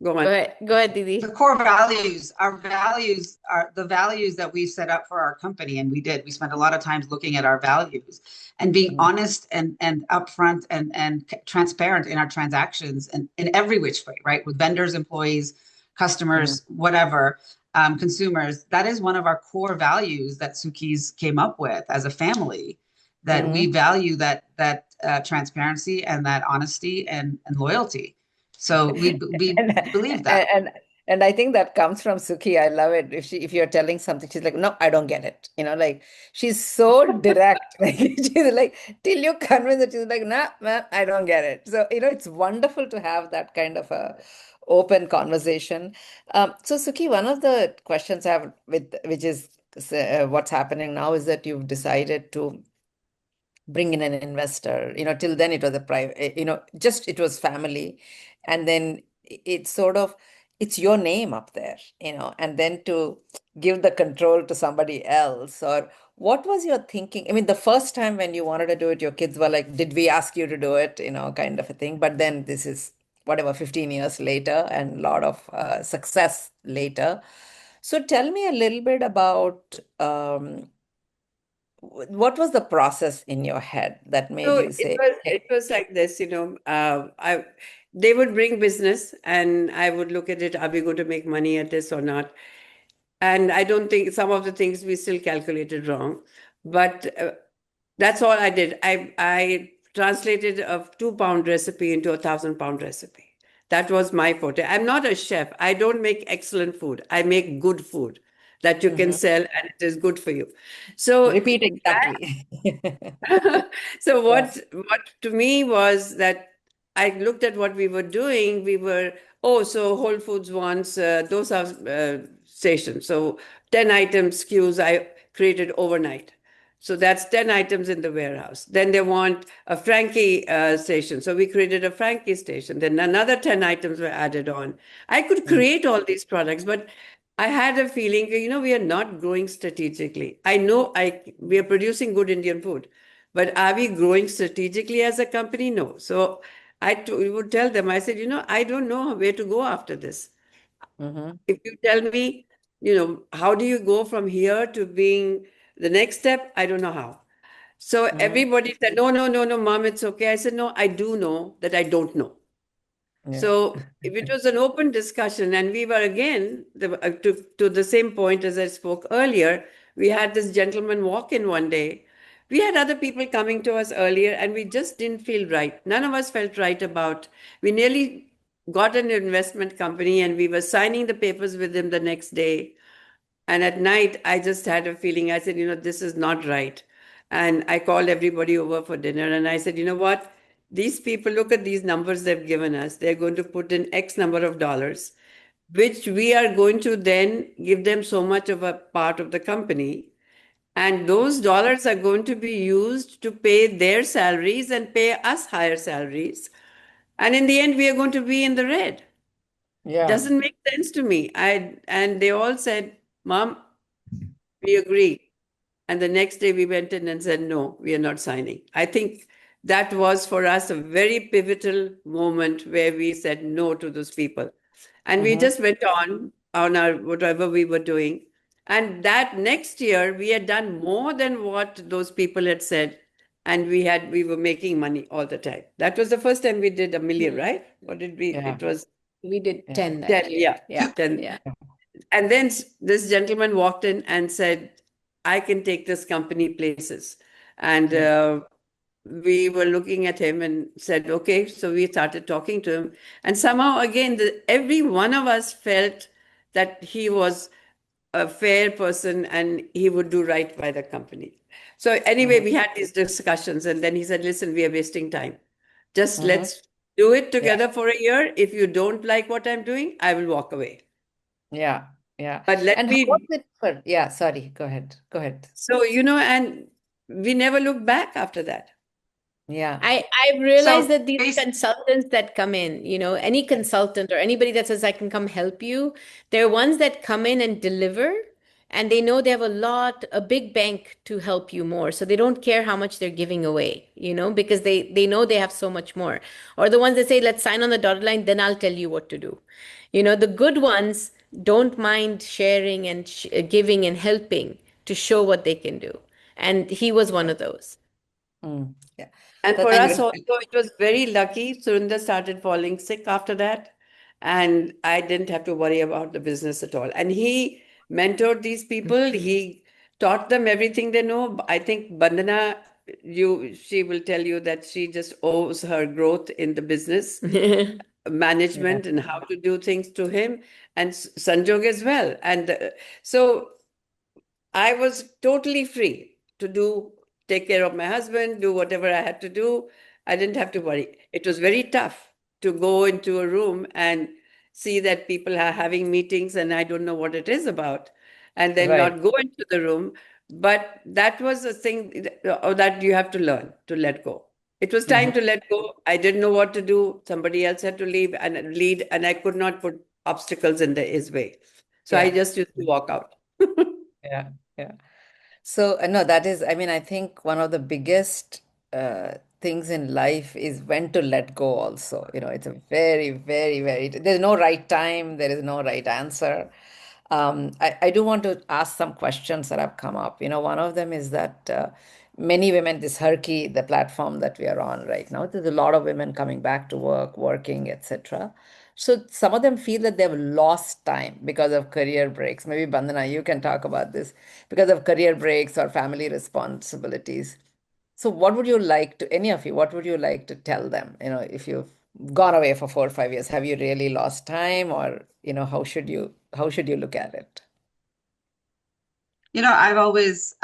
Go Go on. ahead. Go ahead, Didi. values, our values are the values that we set up for our company. And we spent a lot of times looking at our values and being Mm-hmm. honest and upfront and transparent in our transactions and in every which way, right? With vendors, employees, customers, whatever, consumers. That is one of our core values that Suki's came up with as a family, that we Mm-hmm. value that transparency and that honesty and loyalty. So we And, believe that. and and I think that comes from Suki. I love it. If you're telling something, she's like, no, I don't get it. Like she's so direct. Like she's like, till you convince that she's like, nah, man, I don't get it. So, it's wonderful to have that kind of a open conversation. So Suki, one of the questions I have which is what's happening now is that you've decided to bring in an investor. Till then it was a private, just it was family. And then it's sort of, it's your name up there, and then to give the control to somebody else. Or what was your thinking? I mean, the first time when you wanted to do it, your kids were like, did we ask you to do it? Kind of a thing. But then this is whatever, 15 years later and a lot of success later. So tell me a little bit about what was the process in your head that made So you it say, was hey, it was like this, I they would bring business and I would look at it, are we going to make money at this or not? And I don't think some of the things we still calculated wrong, but that's all I did. I translated a 2 pound recipe into a 1,000 pound recipe. That was my forte. I'm not a chef. I don't make excellent food. I make good food that you can mhm, sell and it is good for you. So repeat exactly. so Yeah. what to me was that I looked at what we were doing. We were, so Whole Foods wants dosa station. So 10 items SKUs I created overnight. So that's 10 items in the warehouse. Then they want a Frankie station. So we created a Frankie station. Then another 10 items were added on. I could Mm, create all these products, but I had a feeling, we are not growing strategically. I know we are producing good Indian food, but are we growing strategically as a company? No. So would tell them, I said, I don't know where to go after this. Mm-hmm. If you tell me, how do you go from here to being the next step? I don't know how. So Mm-hmm. everybody said, no, no, no, no, mom, it's okay. I said, no, I do know that I don't know. Yeah. So if it was an open discussion, and we were again to the same point as I spoke earlier, we had this gentleman walk in one day. We had other people coming to us earlier, and we just didn't feel right. None of us felt right about. We nearly got an investment company, and we were signing the papers with him the next day. And at night, I just had a feeling. I said, this is not right. And I called everybody over for dinner, and I said, you know what? These people, look at these numbers they've given us. They're going to put in X number of dollars, which we are going to then give them so much of a part of the company. And those dollars are going to be used to pay their salaries and pay us higher salaries. And in the end, we are going to be in the red. Yeah. Doesn't make sense to me. And they all said, Mom, we agree. And the next day we went in and said, no, we are not signing. I think that was for us a very pivotal moment where we said no to those people. And we Mm-hmm. just went on our whatever we were doing. And that next year we had done more than what those people had said. And we were making money all the time. That was the first time we did 1 million, right? What did we? Yeah. It was We did Yeah. 10 that 10, year. yeah. Yeah. 10. Yeah. And then this gentleman walked in and said, I can take this company places. And Yeah. we were looking at him and said, okay. So we started talking to him. And somehow, again, every one of us felt that he was a fair person and he would do right by the company. So anyway, Mm-hmm. we had these discussions. And then he said, listen, we are wasting time. Just Mm-hmm. let's do it Yeah. together for a year. If you don't like what I'm doing, I will walk away. Yeah. Yeah. But let And how was me it for, yeah, sorry, go ahead. Go ahead. So, and we never looked back after that. Yeah. I've realized So that these consultants that come in, any consultant or anybody that says I can come help you, they're ones that come in and deliver, and they know they have a big bank to help you more. So they don't care how much they're giving away, because they know they have so much more. Or the ones that say, let's sign on the dotted line, then I'll tell you what to do. The good ones don't mind sharing and giving and helping to show what they can do. And he was one of those. Yeah. And for That's us good. also, it was very lucky. Surinder started falling sick after that. And I didn't have to worry about the business at all. And he mentored these people. He taught them everything they know. I think Bandana, she will tell you that she just owes her growth in the business Yeah. management and how to do things to him, and Sanjog as well. And so I was totally free to take care of my husband, do whatever I had to do. I didn't have to worry. It was very tough to go into a room and see that people are having meetings and I don't know what it is about, and then Right. not go into the room. But that was a thing that you have to learn to let go. It was time Mm-hmm. to let go. I didn't know what to do. Somebody else had to leave and lead, and I could not put obstacles in his way. So I Yeah. just used to walk out. Yeah. Yeah. So, no, that is, I mean, I think one of the biggest things in life is when to let go also. It's a very, very, very, there's no right time, there is no right answer. I do want to ask some questions that have come up. One of them is that many women, this Herky, the platform that we are on right now, there's a lot of women coming back to work, working, etc. So some of them feel that they've lost time because of career breaks. Maybe Bandana, you can talk about this because of career breaks or family responsibilities. So what would you like to, any of you, what would you like to tell them? If you've gone away for 4 or 5 years, have you really lost time, or, how should you look at it? I've always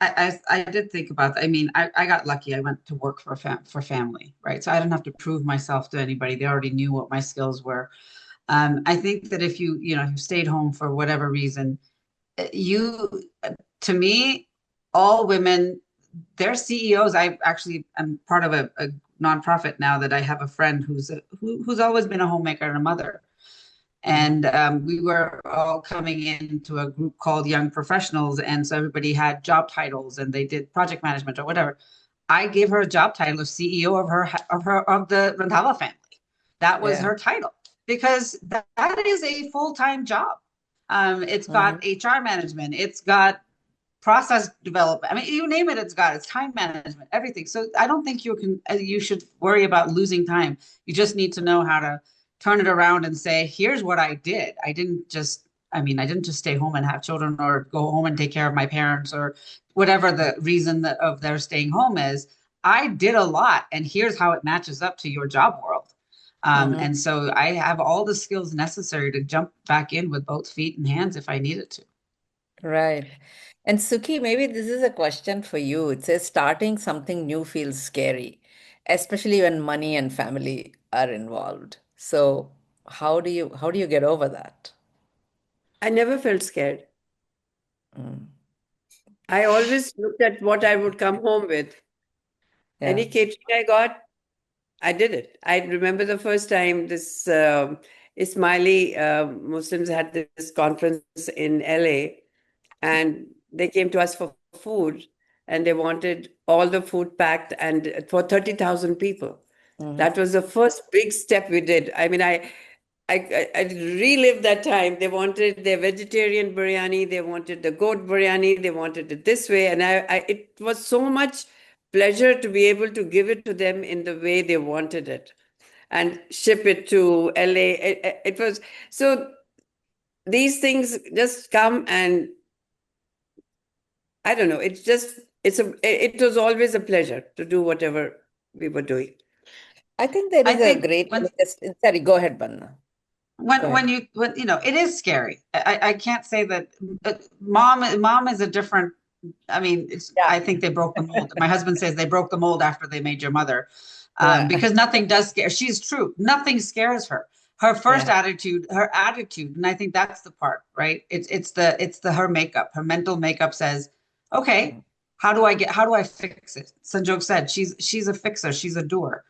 I did think about that. I mean, I got lucky. I went to work for family, right? So I didn't have to prove myself to anybody. They already knew what my skills were. I think that if you stayed home for whatever reason, you to me, all women, they're CEOs. I actually am part of a nonprofit now that I have a friend who's always been a homemaker and a mother. Mm-hmm. And we were all coming into a group called Young Professionals. And so everybody had job titles and they did project management or whatever. I gave her a job title of CEO of the Randhawa family. That was Yeah. her title. because that is a full-time job. It's got Mhm. HR management, it's got process development. I mean, you name it, it's time management, everything. So I don't think you should worry about losing time. You just need to know how to turn it around and say, here's what I did. I didn't just stay home and have children or go home and take care of my parents or whatever the reason of their staying home is. I did a lot, and here's how it matches up to your job world. Mhm. And so I have all the skills necessary to jump back in with both feet and hands if I needed to. Right. And Suki, maybe this is a question for you. It says starting something new feels scary, especially when money and family are involved. So how do you get over that? I never felt scared. Mm. I always looked at what I would come home with. Yeah. Any catering I got, I did it. I remember the first time this Ismaili Muslims had this conference in LA, and they came to us for food, and they wanted all the food packed and for 30,000 people. Mhm. That was the first big step we did. I mean, I relived that time. They wanted their vegetarian biryani, they wanted the goat biryani, they wanted it this way. And it was so much pleasure to be able to give it to them in the way they wanted it and ship it to LA. It was so these things just come, and I don't know, it was always a pleasure to do whatever we were doing. I think there I is a think great sorry, go ahead, Banna. Go ahead. when it is scary. I can't say that mom is a different. I mean, Yeah. I think they broke the mold. My husband says they broke the mold after they made your mother, Yeah. because nothing does scare. She's true. Nothing scares her. Yeah. Her attitude, and I think that's the part, right? It's her makeup. Her mental makeup says, okay, Mm. how do I fix it? Sanjog said she's a fixer. She's a doer.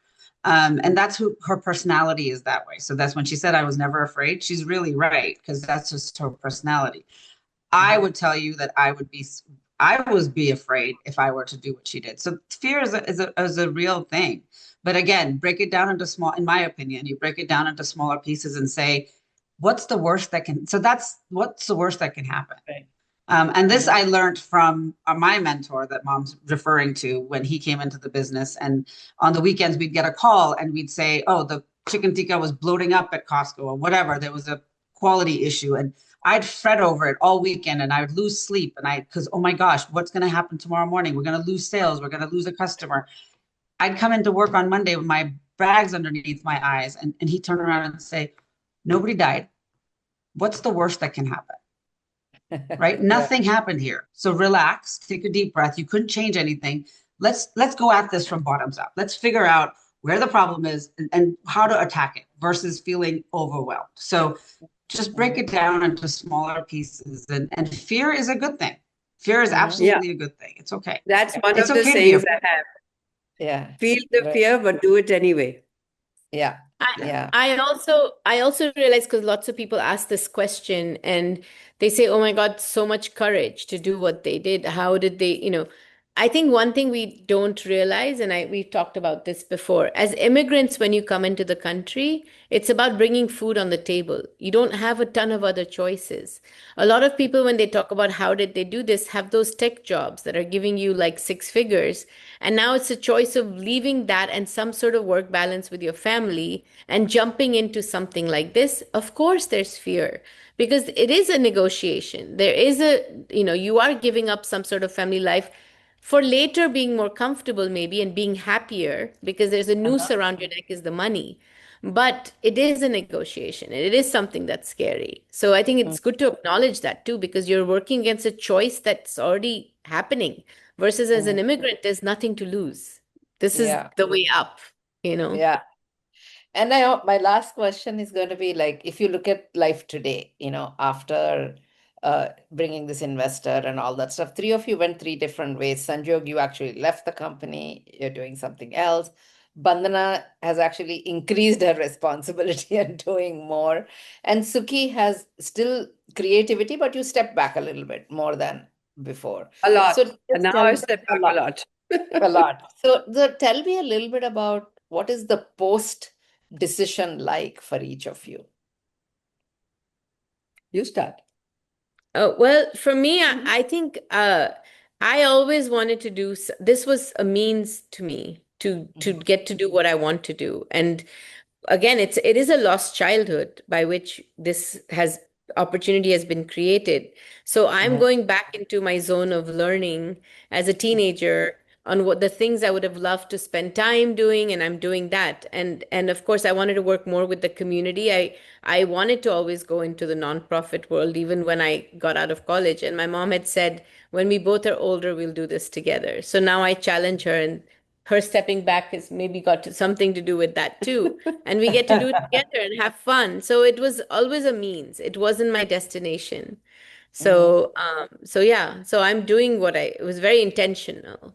And that's who her personality is that way. So that's when she said I was never afraid. She's really right, because that's just her personality. I Mhm. would tell you that I would be afraid if I were to do what she did. So fear is a real thing. But again, break it down into in my opinion, you break it down into smaller pieces and say, what's the worst that can happen? Right. And this Mhm. I learned from my mentor that mom's referring to when he came into the business. And on the weekends, we'd get a call and we'd say, oh, the chicken tikka was bloating up at Costco or whatever. There was a quality issue. And I'd fret over it all weekend and I would lose sleep. Because, oh my gosh, what's going to happen tomorrow morning? We're going to lose sales. We're going to lose a customer. I'd come into work on Monday with my bags underneath my eyes. And he'd turn around and say, nobody died. What's the worst that can happen? Right? Right. Nothing happened here. So relax, take a deep breath. You couldn't change anything. Let's go at this from bottoms up. Let's figure out where the problem is and how to attack it versus feeling overwhelmed. So just break Mhm. it down into smaller pieces. And fear is a good thing. Fear is Mhm. Yeah, absolutely a good thing. It's okay. that's one It's of the okay to be sayings afraid. I have. Yeah. Feel the Right. fear, but do it anyway. Yeah. I Yeah. Yeah. I also realize because lots of people ask this question and they say, "Oh my God, so much courage to do what they did. How did they, I think one thing we don't realize, and we've talked about this before, as immigrants, when you come into the country, it's about bringing food on the table. You don't have a ton of other choices. A lot of people, when they talk about how did they do this, have those tech jobs that are giving you like six figures. And now it's a choice of leaving that and some sort of work balance with your family and jumping into something like this. Of course, there's fear because it is a negotiation. There is you are giving up some sort of family life for later being more comfortable, maybe, and being happier because there's a noose Uh-huh. around your neck is the money. But it is a negotiation and it is something that's scary. So I think Mm. it's good to acknowledge that too, because you're working against a choice that's already happening versus as an Mhm. immigrant, there's nothing to lose. This is Yeah. the way up. Yeah. And my last question is going to be like, if you look at life today, after bringing this investor and all that stuff, three of you went three different ways. Sanjog, you actually left the company, you're doing something else. Bandana has actually increased her responsibility and doing more. And Suki has still creativity, but you step back a little bit more than before. A lot. So And just now tell I me step a back a lot. lot. A lot. So tell me a little bit about what is the post decision like for each of you? You start. Oh, well, for me, I think I always wanted to do this was a means to me to Mhm. get to do what I want to do. And again, it is a lost childhood by which this has opportunity has been created. So I'm Mhm. going back into my zone of learning as a teenager on what the things I would have loved to spend time doing, and I'm doing that. And of course, I wanted to work more with the community. I wanted to always go into the nonprofit world, even when I got out of college. And my mom had said, when we both are older, we'll do this together. So now I challenge her, and her stepping back has maybe something to do with that too. And we get to do it together and have fun. So it was always a means. It wasn't my destination. Mhm. So yeah. So I'm doing it was very intentional.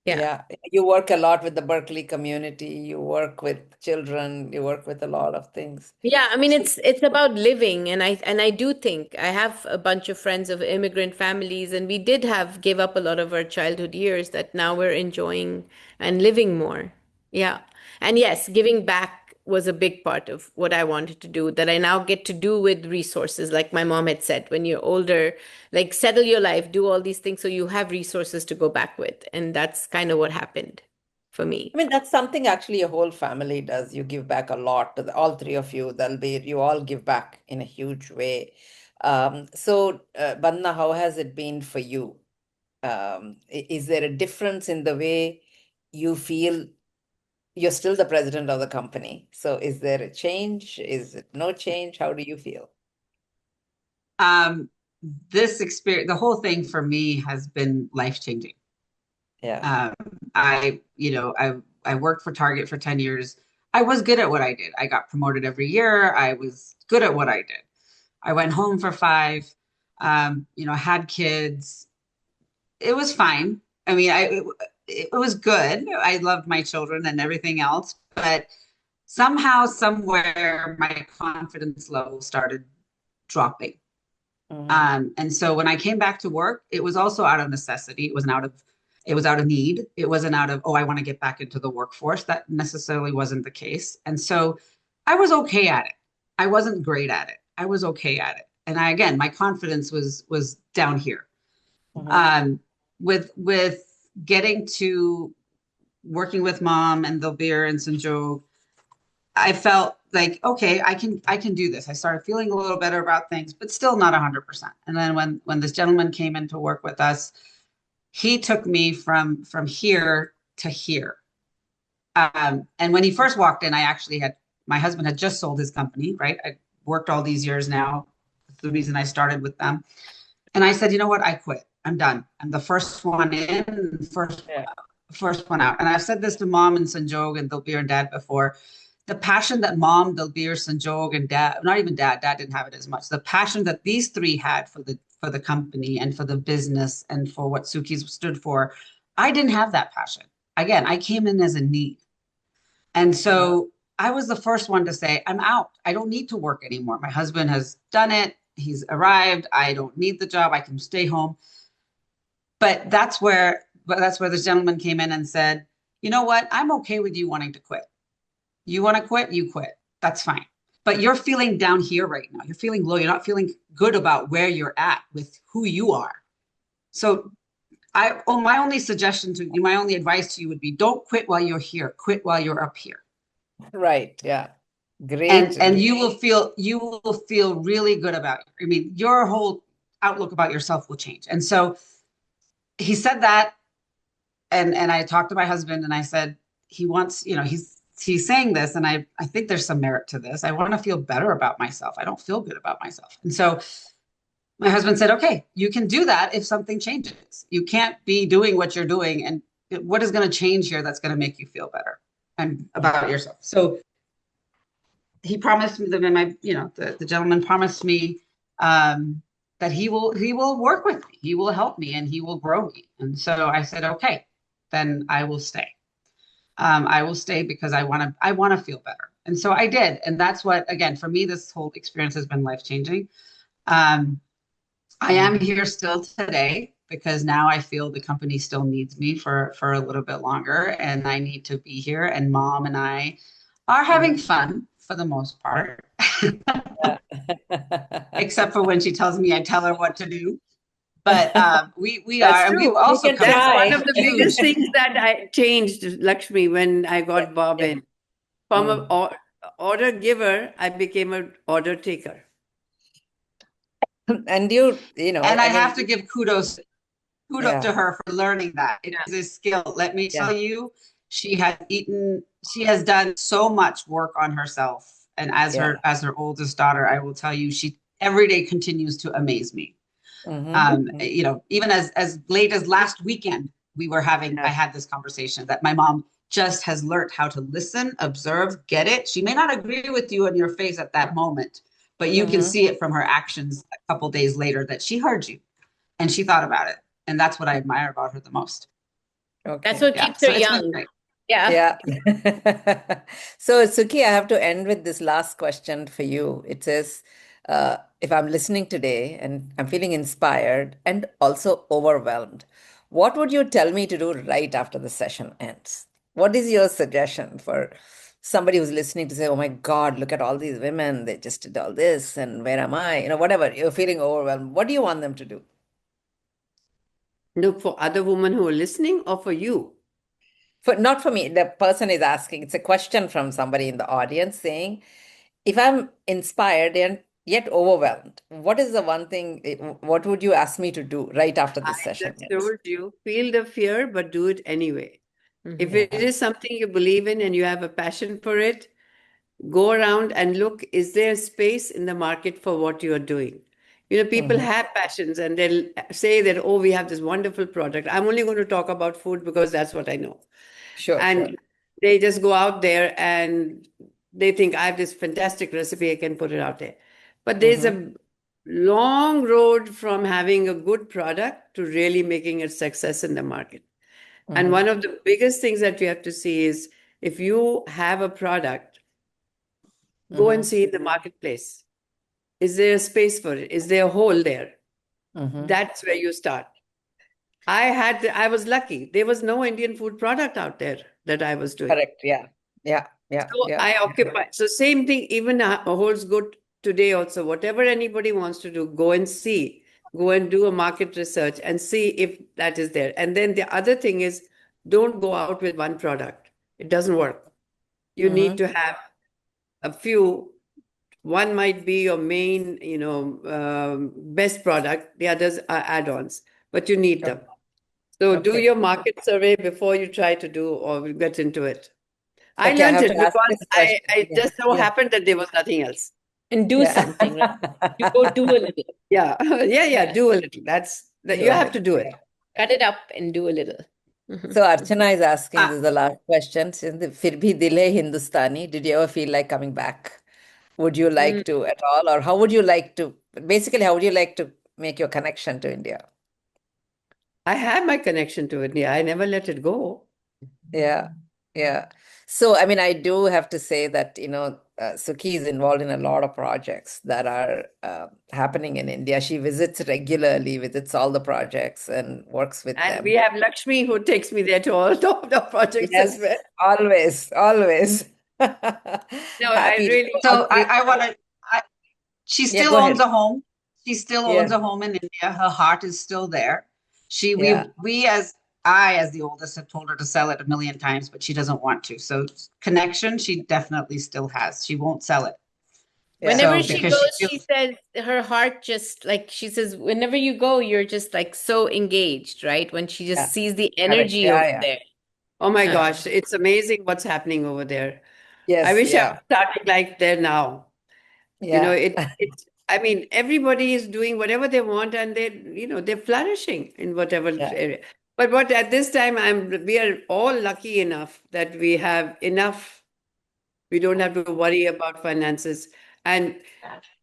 Yeah. Yeah, you work a lot with the Berkeley community, you work with children, you work with a lot of things. Yeah, I mean So, it's about living, and I do think I have a bunch of friends of immigrant families, and we did have give up a lot of our childhood years that now we're enjoying and living more. Yeah. And yes, giving back was a big part of what I wanted to do that I now get to do with resources. Like my mom had said, when you're older, like settle your life, do all these things so you have resources to go back with. And that's kind of what happened for me. I mean, that's something actually your whole family does. You give back a lot to all three of you. You all give back in a huge way. Bandna, how has it been for you? Is there a difference in the way you feel? You're still the president of the company. So is there a change? Is it no change? How do you feel? Um, this experience, the whole thing for me has been life-changing. Yeah. Um, I worked for Target for 10 years. I was good at what I did. I got promoted every year. I was good at what I did. I went home for 5, had kids. It was fine. I mean, it was good. I loved my children and everything else, but somehow, somewhere, my confidence level started dropping. Hmm. And so when I came back to work, it was also out of necessity. It was out of need. It wasn't out of, oh, I want to get back into the workforce. That necessarily wasn't the case. And so I was okay at it. I wasn't great at it. I was okay at it. And again, my confidence was down here. Hmm. Um, with getting to working with mom and the beer and Sanjog, I felt like, okay, I can do this. I started feeling a little better about things, but still not 100%. And then when this gentleman came in to work with us, he took me from here to here. And when he first walked in, I actually had my husband had just sold his company, right? I worked all these years now. That's the reason I started with them. And I said, you know what? I quit. I'm done. I'm the first one in, Yeah. first one out. And I've said this to mom and Sanjog and Dilbir and dad before. The passion that mom, Dilbir, Sanjog, and dad, not even dad didn't have it as much. The passion that these three had for the company and for the business and for what Sukhi's stood for, I didn't have that passion. Again, I came in as a need. And Uh-huh. so I was the first one to say, I'm out. I don't need to work anymore. My husband has done it. He's arrived. I don't need the job. I can stay home. But that's where this gentleman came in and said, you know what? I'm okay with you wanting to quit. You want to quit, you quit. That's fine. But you're feeling down here right now. You're feeling low. You're not feeling good about where you're at with who you are. So my only suggestion to you, my only advice to you would be don't quit while you're here. Quit while you're up here. Right. Yeah. Great. And you will feel really good about it. I mean, your whole outlook about yourself will change. And so he said that, and I talked to my husband and I said, he wants, he's saying this, and I think there's some merit to this. I want to feel better about myself. I don't feel good about myself. And so my husband said, okay, you can do that if something changes. You can't be doing what you're doing. And what is going to change here that's going to make you feel better and about yourself? So he promised me that the gentleman promised me that he will work with me. He will help me and he will grow me. And so I said, okay, then I will stay. I will stay because I want to feel better. And so I did. And that's what, again, for me, this whole experience has been life changing. Um, I am Mhm. here still today because now I feel the company still needs me for a little bit longer, and I need to be here. And mom and I are having fun for the most part, Yeah. except for when she tells me I tell her what to do. But we That's are, and we've true. You also can come That's up with one try. of the biggest huge. things that I changed, Lakshmi, when I got Bob Yeah. in. From Mm. an order giver, I became an order taker. And And I I have mean, to give kudos yeah, to her for learning that. It is a skill. Let me yeah, tell you, she has done so much work on herself. And yeah. as her oldest daughter, I will tell you, she every day continues to amaze me. Mm-hmm. Even as late as last weekend, I Yeah. had this conversation that my mom just has learned how to listen, observe, get it. She may not agree with you in your face at that moment, but you can Mm-hmm. see it from her actions a couple days later that she heard you and she thought about it. And that's what I admire about her the most. That's Okay. what Yeah. keeps her So it's been young. great. Yeah. Yeah. So, Suki, I have to end with this last question for you. It says, if I'm listening today and I'm feeling inspired and also overwhelmed, what would you tell me to do right after the session ends? What is your suggestion for somebody who's listening to say, oh my God, look at all these women, they just did all this, and where am I? Whatever, you're feeling overwhelmed. What do you want them to do? Look for other women who are listening or for you. Not for me, the person is asking, it's a question from somebody in the audience saying, if I'm inspired and yet overwhelmed, what is the one thing, what would you ask me to do right after I this session just ends? told you, feel the fear, but do it anyway. If Mhm. it Yeah. is something you believe in and you have a passion for it, go around and look, is there space in the market for what you are doing? People Hmm. have passions and they'll say that, oh, we have this wonderful product. I'm only going to talk about food because that's what I know. Sure, sure. And they just go out there and they think, I have this fantastic recipe, I can put it out there. But there's Hmm. a long road from having a good product to really making a success in the market. And Hmm. one of the biggest things that you have to see is if you have a product, go and Hmm. see the marketplace. Is there a space for it? Is there a hole there? Hmm. That's where you start. I was lucky. There was no Indian food product out there that I was doing. Correct. Yeah. Yeah. Yeah. So Yeah. I occupy. So same thing even holds good today also. Whatever anybody wants to do, go and see. Go and do a market research and see if that is there. And then the other thing is don't go out with one product. It doesn't work. You need Hmm. to have a few. One might be your main, best product. The others are add-ons, but you need them. So do Okay. your market survey before you try to do or get into it. I Okay. I learned have it to ask because this I, question. I Yeah. just so Yeah. happened that there was nothing else. And do Yeah. something, right? You go do a little. Yeah, yeah, Yeah. do a little. That's that Do you a have to little. do it. Yeah. Cut it up and do a little. Mhm. So Archana is asking, Uh, this is the last question. Since the Fir bhi dil hai Hindustani, did you ever feel like coming back? Would you Mm. like to at all? Or how would you like to, basically, how would you like to make your connection to India? I have my connection to it. Yeah, I never let it go. Yeah, yeah. So, I mean, I do have to say that, Sukhi is involved in a lot of projects that are happening in India. She visits regularly, visits all the projects and works with And we them. have Lakshmi who takes me there to all the projects as well. Yes, always, always. No, I Happy to really, go all so three. I want to, she Yeah, still go owns ahead. a home. She still owns Yeah, a home in India. Her heart is still there. She yeah, we as I as the oldest have told her to sell it a million times, but she doesn't want to. So connection, she definitely still has. She won't sell it. yeah. Whenever So she because she goes, she feels says her heart just like she says, whenever you go, you're just like so engaged, right? When she just Yeah, sees the correct. energy Yeah, over yeah. there. oh my Huh. gosh, it's amazing what's happening over there. I Yes, wish I yeah, was starting like there now. yeah, It's, I mean, everybody is doing whatever they want and they're flourishing in whatever yeah, area. But what at this time, we are all lucky enough that we have enough. We don't have to worry about finances. And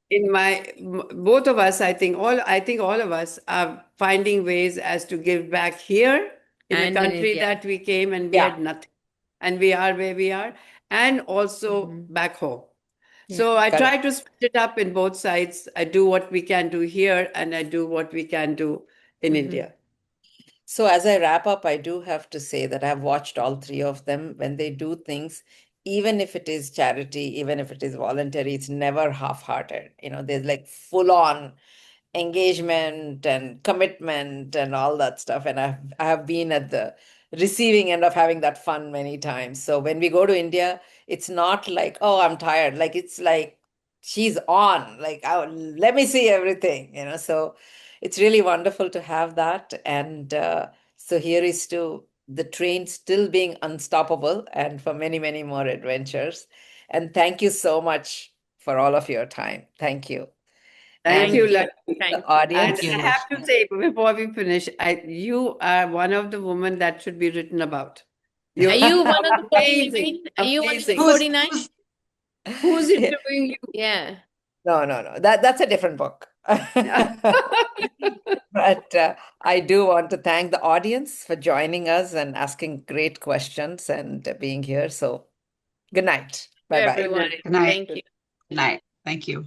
in both of us, I think all of us are finding ways as to give back here in a And in country India. that we came and we yeah, had nothing. And we are where we are, and also Mhm. back home. Yeah. So I try correct. to split it up in both sides. I do what we can do here, and I do what we can do in Mhm. India. So as I wrap up, I do have to say that I've watched all three of them when they do things. even if it is charity, even if it is voluntary, it's never half-hearted. There's like full-on engagement and commitment and all that stuff. And I have been at the receiving end of having that fun many times. So when we go to India, it's not like, oh, I'm tired. Like it's like she's on. Like, oh, let me see everything. So it's really wonderful to have that. And so here is to the train still being unstoppable and for many, many more adventures. And thank you so much for all of your time. Thank you. Thank And you, Thank you. Lakshmi. the Thank you. And audience, Thank you, I have to Lakshmi. say before we finish, you are one of the women that should be written about. Are You're you one of the amazing, 49? Are you one of the amazing. 49? Who's Yeah. interviewing you? Yeah. No. That's a different book. But I do want to thank the audience for joining us and asking great questions and being here. So good night. To Bye bye. Good everyone. night. Good night. Thank you. Good night. Thank you.